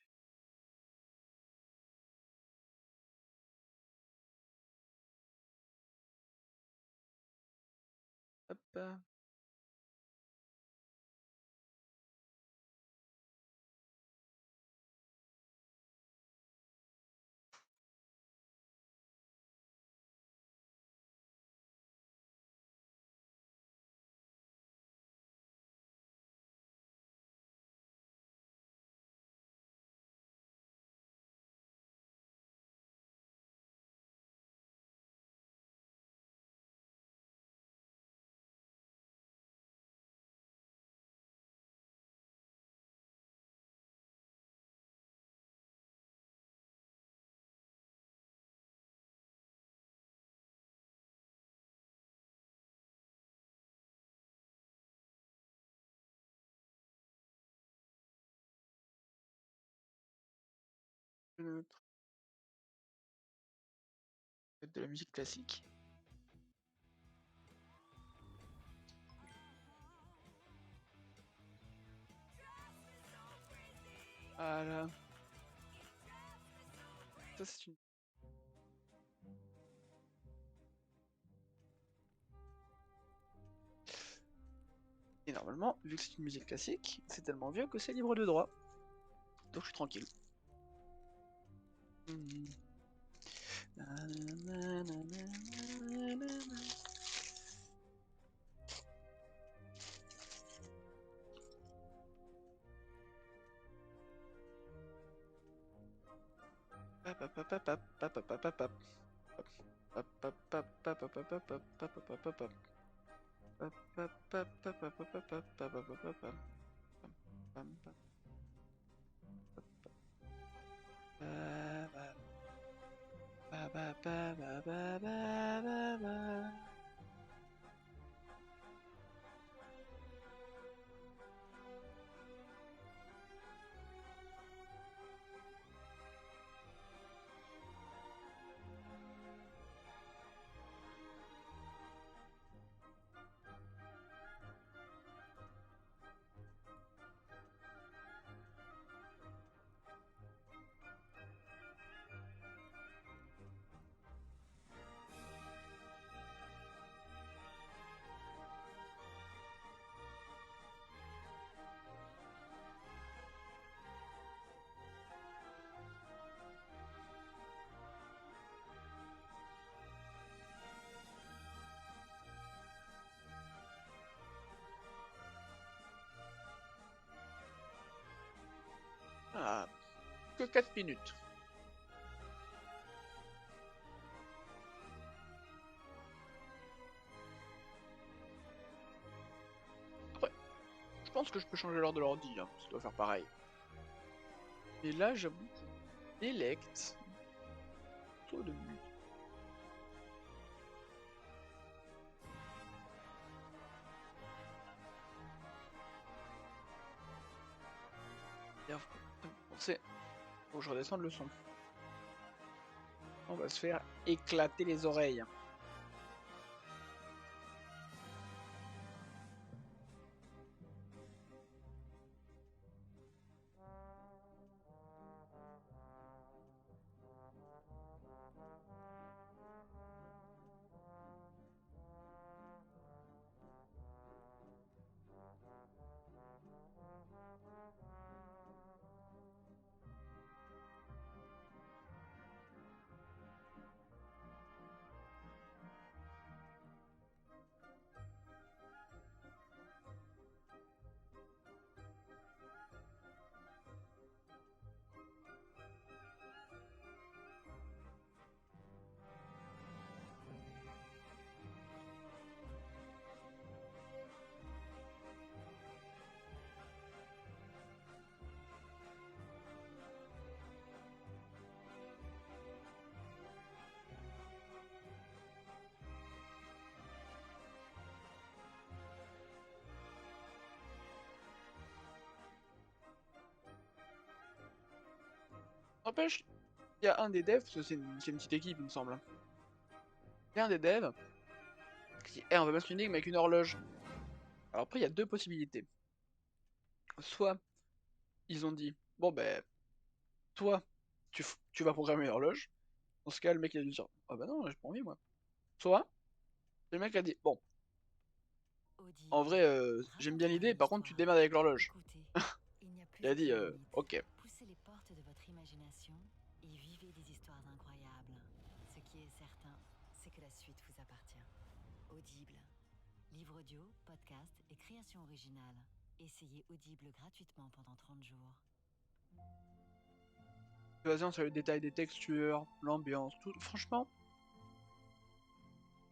Hop. De la musique classique. Voilà. Ça c'est une... Et normalement, vu que c'est une musique classique, c'est tellement vieux que c'est libre de droit. Donc je suis tranquille. Ah, que 4 minutes. Après, je pense que je peux changer l'heure de l'ordi, hein, ça doit faire pareil. Et là, j'avoue, Elect, taux de musique. C'est... Faut que je redescende le son. On va se faire éclater les oreilles. N'empêche, il y a un des devs, parce que c'est une petite équipe, il me semble. Il y a un des devs qui dit, on va mettre une énigme avec une horloge. Alors après, il y a deux possibilités. Soit, ils ont dit, bon ben, Soit tu vas programmer une horloge. Dans ce cas, le mec il a dû dire ah bah non, j'ai pas envie moi. Soit le mec a dit bon, en Audible. vrai, j'aime bien Racontez-moi l'idée, une par contre tu histoire. démarres avec l'horloge. Écoutez, il n'y a Il plus a dit aucune limite. ok. Poussez les portes de votre imagination et vivez des histoires incroyables. Ce qui est certain, c'est que la suite vous appartient. Audible. Livre audio, podcast et création originale. Essayez Audible gratuitement pendant 30 jours. Vas-y, sur le détail des textures, l'ambiance, tout. Franchement.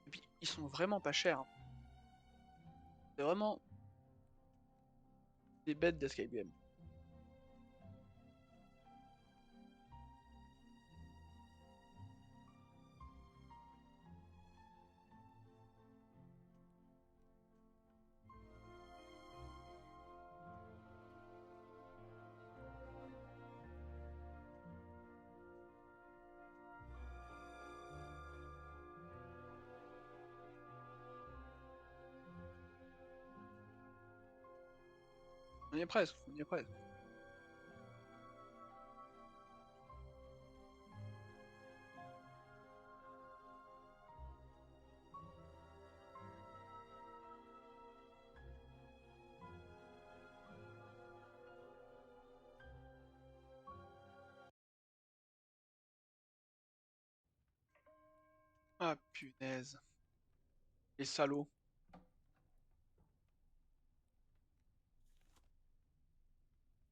Et puis ils sont vraiment pas chers, hein. C'est vraiment des bêtes d'escape game. On y est presque, on y est presque. Ah punaise. Les salauds.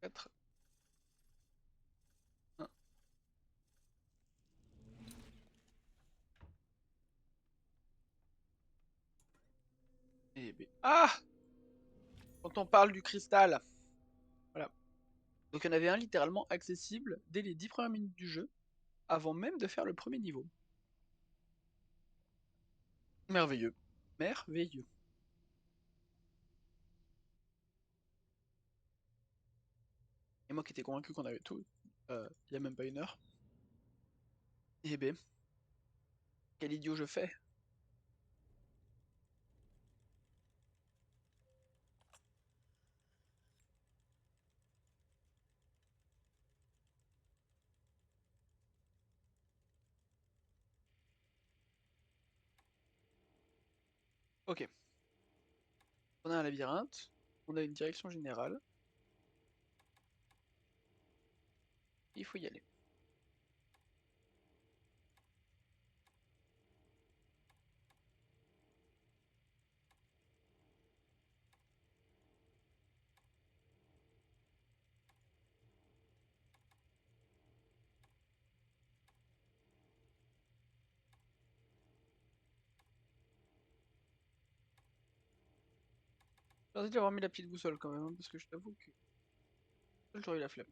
4. 1. Et B. Ah! Quand on parle du cristal. Voilà. Donc il y en avait un littéralement accessible dès les 10 premières minutes du jeu, avant même de faire le premier niveau. Merveilleux. Merveilleux. Et moi qui étais convaincu qu'on avait tout, il y a même pas une heure. Eh ben, quel idiot je fais. Ok. On a un labyrinthe, on a une direction générale, il faut y aller. Merci d'avoir mis la petite boussole quand même, hein, parce que je t'avoue que j'aurais eu la flemme.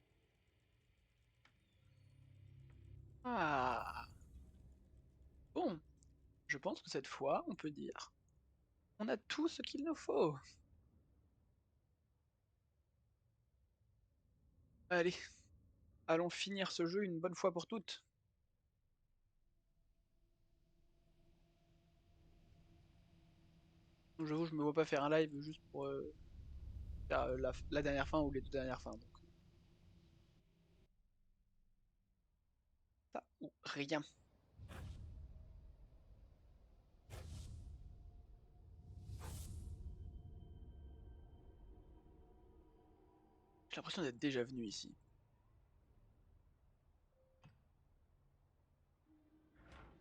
Ah bon, je pense que cette fois, on peut dire, on a tout ce qu'il nous faut. Allez, allons finir ce jeu une bonne fois pour toutes. J'avoue, je me vois pas faire un live juste pour faire la dernière fin ou les deux dernières fins. Donc ça ou rien. J'ai l'impression d'être déjà venu ici.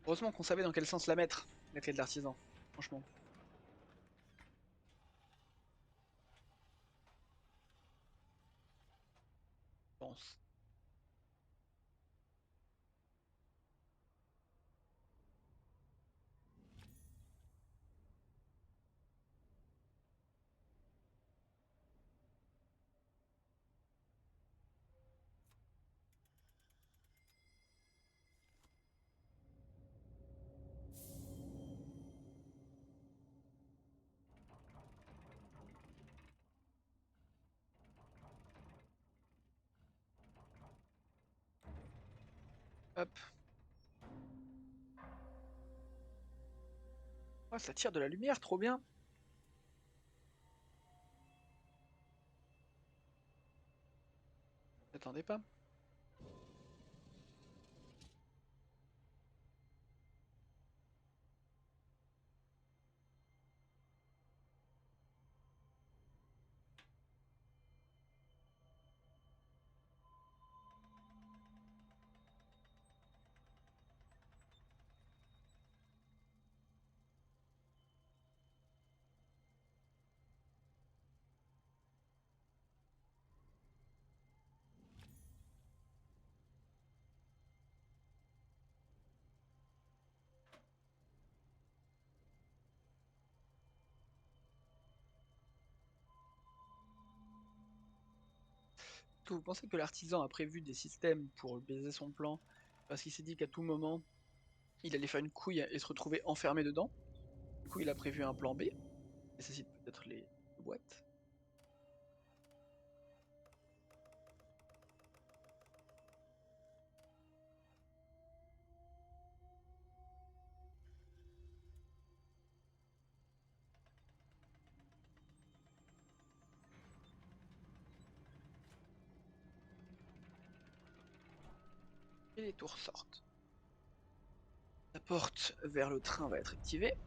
Heureusement qu'on savait dans quel sens la mettre, la clé de l'artisan. Franchement. Je pense. Hop. Oh, ça tire de la lumière, trop bien. Attendez pas. que vous pensez que l'artisan a prévu des systèmes pour baiser son plan parce qu'il s'est dit qu'à tout moment il allait faire une couille et se retrouver enfermé dedans. Du coup, il a prévu un plan B, qui nécessite peut-être les boîtes. Et les tours sortent. La porte vers le train va être activée.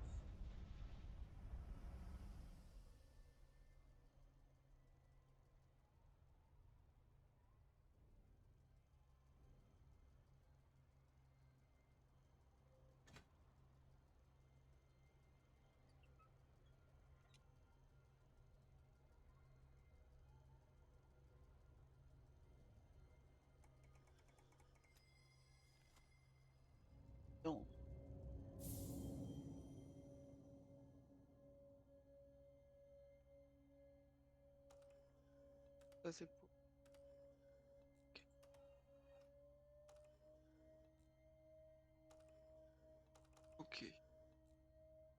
Non. Ça c'est pour... Ok.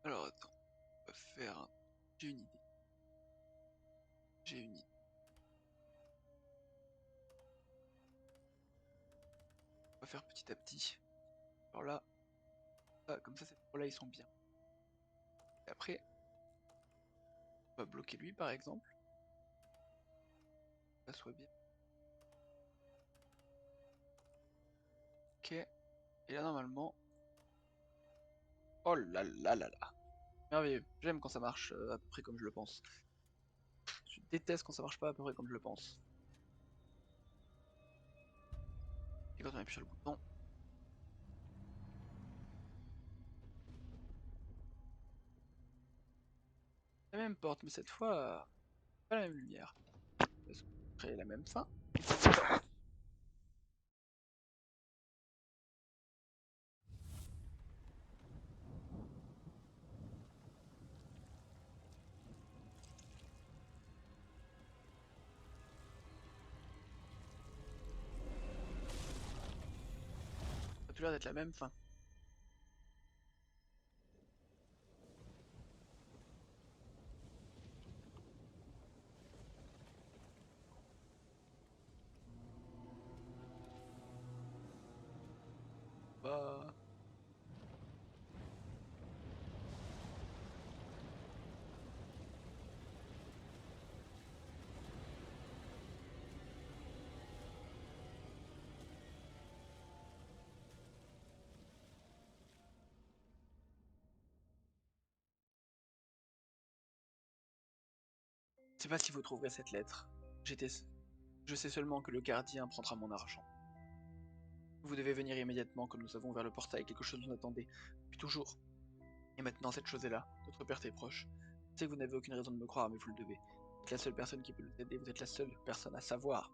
Alors attends, on va faire un... J'ai une idée. J'ai une idée. On va faire petit à petit. Alors là, comme ça, ces trois-là, ils sont bien. Et après, on va bloquer lui, par exemple. Que ça soit bien. Ok. Et là, normalement... Oh là là là là. Merveilleux. J'aime quand ça marche à peu près comme je le pense. Je déteste quand ça marche pas à peu près comme je le pense. Et quand on appuie sur le bouton... La même porte, mais cette fois, pas la même lumière. Est-ce qu'on crée la même fin? Ça a tout l'air d'être la même fin. Bah... Je sais pas si vous trouverez cette lettre. Je sais seulement que le gardien prendra mon argent. Vous devez venir immédiatement que nous avons ouvert le portail, quelque chose nous attendait, depuis toujours. Et maintenant cette chose est là, notre perte est proche. Je sais que vous n'avez aucune raison de me croire, mais vous le devez. Vous êtes la seule personne qui peut nous aider, vous êtes la seule personne à savoir.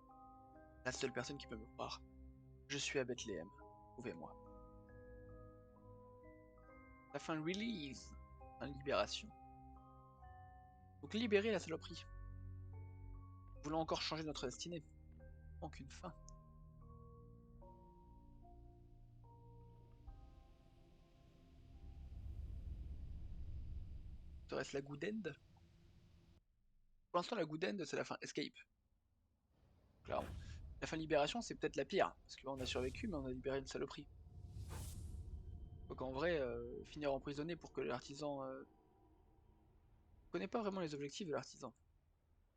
La seule personne qui peut me croire. Je suis à Bethléem, trouvez-moi. La fin release, fin libération. Donc libérer la saloperie. Nous voulons encore changer notre destinée. Manque une fin. Serait-ce la good end? Pour l'instant, la good end, c'est la fin escape. Clairement. La fin libération, c'est peut-être la pire, parce que là, on a survécu, mais on a libéré une saloperie. Donc en vrai, finir emprisonné pour que l'artisan... On connaît pas vraiment les objectifs de l'artisan.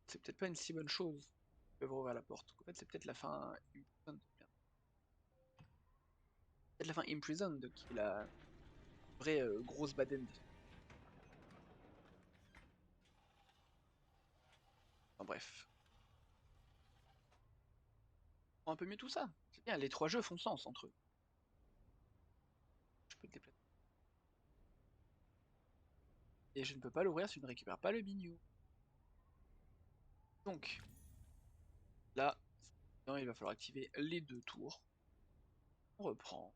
C'est peut-être pas une si bonne chose. Ils peuvent ouvrir la porte. En fait, c'est peut-être la fin... Peut-être la fin imprisoned, qui est la vraie grosse bad end. Enfin bref. On un peu mieux tout ça. C'est bien, les trois jeux font sens entre eux. Je peux te déplacer. Et je ne peux pas l'ouvrir si je ne récupère pas le bignou. Donc, là, il va falloir activer les deux tours. On reprend.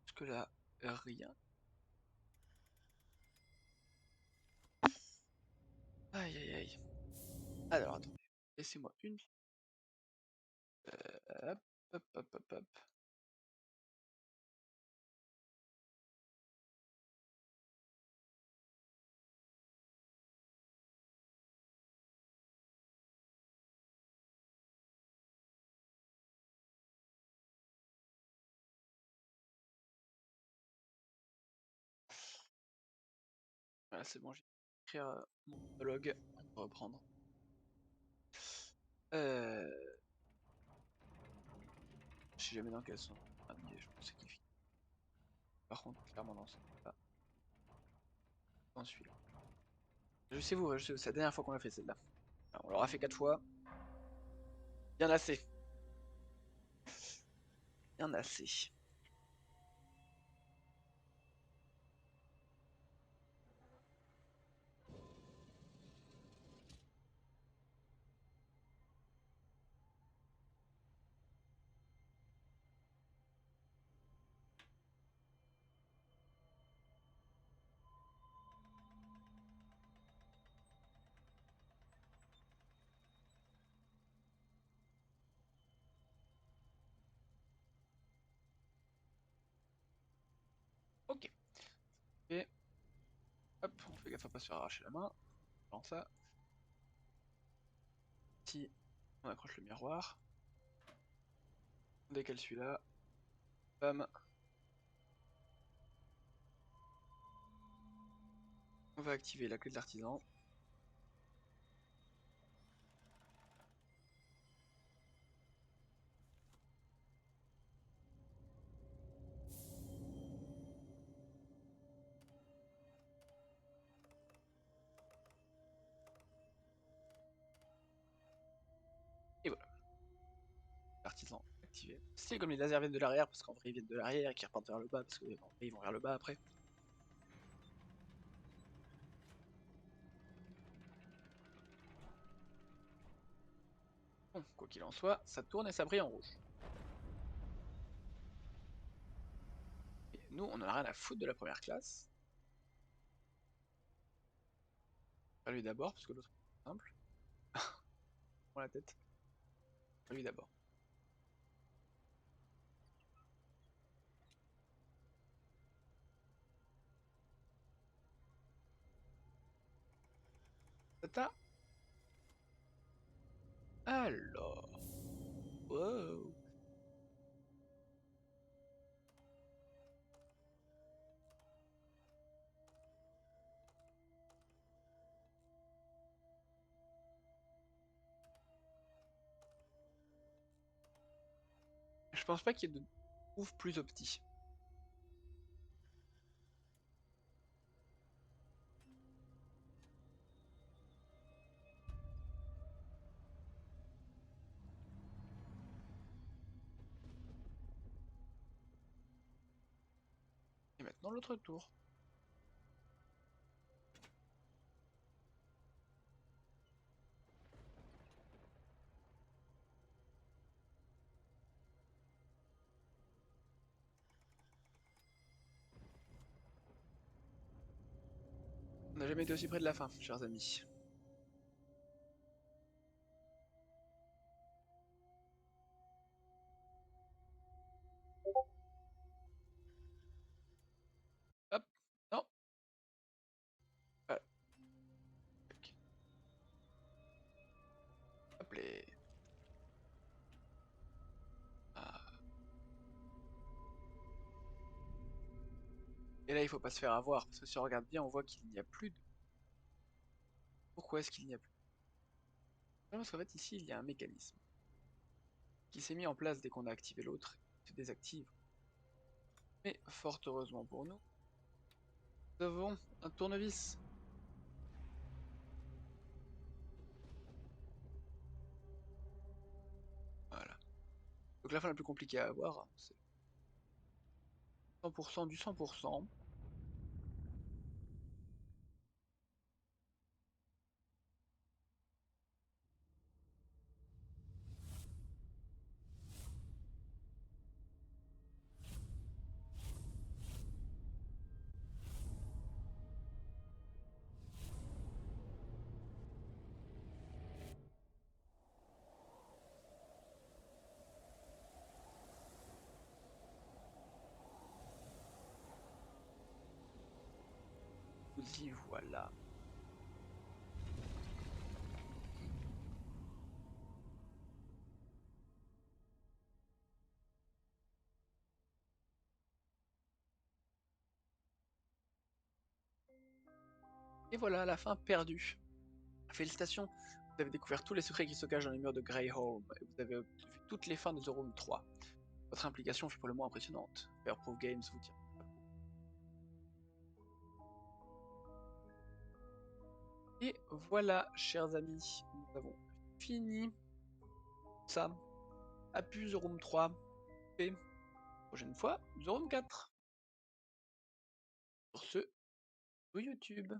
Jusque là, rien. Aïe aïe aïe. Alors attendez, laissez-moi une Hop, hop, hop, hop, hop. Voilà, c'est bon, j'ai écrire mon monologue. On peut reprendre. Je sais jamais dans quel sens. Ah, mais je pense qu'il finit. Par contre, clairement dans ce sens-là. Dans celui-là. Je sais vous, c'est la dernière fois qu'on l'a fait celle-là. On l'aura fait 4 fois. Bien assez. Bien assez. Ok. Et hop, on fait gaffe à pas se faire arracher la main. Genre ça. Si on accroche le miroir. On décale celui-là. Bam. On va activer la clé de l'artisan. Et voilà. L'artisan activé. C'est comme les lasers viennent de l'arrière, parce qu'en vrai ils viennent de l'arrière et qu'ils repartent vers le bas, parce que bon, ils vont vers le bas après. Bon, quoi qu'il en soit, ça tourne et ça brille en rouge. Et nous, on en a rien à foutre de la première classe. Pas lui d'abord, parce que l'autre est plus simple. Prends la tête. Pas lui d'abord. Tata. Alors. Wow. Je pense pas qu'il y ait de ouf plus opti. Et maintenant l'autre tour. On n'a jamais été aussi près de la fin, chers amis. Hop. Non. Voilà. Tac. Hop les. Ah. Et là, il faut pas se faire avoir, parce que si on regarde bien, on voit qu'il n'y a plus de... Pourquoi est-ce qu'il n'y a plus? Parce qu'en fait, ici, il y a un mécanisme qui s'est mis en place dès qu'on a activé l'autre, il se désactive. Mais fort heureusement pour nous, nous avons un tournevis. Voilà. Donc la fin la plus compliquée à avoir, c'est 100% du 100%. vous y voilà. Et voilà, la fin perdue. Félicitations, vous avez découvert tous les secrets qui se cachent dans les murs de Greyholm, et vous avez obtenu toutes les fins de The Room 3. Votre implication fut pour le moins impressionnante. Fairproof Games vous tient. Et voilà, chers amis, nous avons fini ça. A plus The Room 3, et prochaine fois, The Room 4. Sur ce, sur YouTube.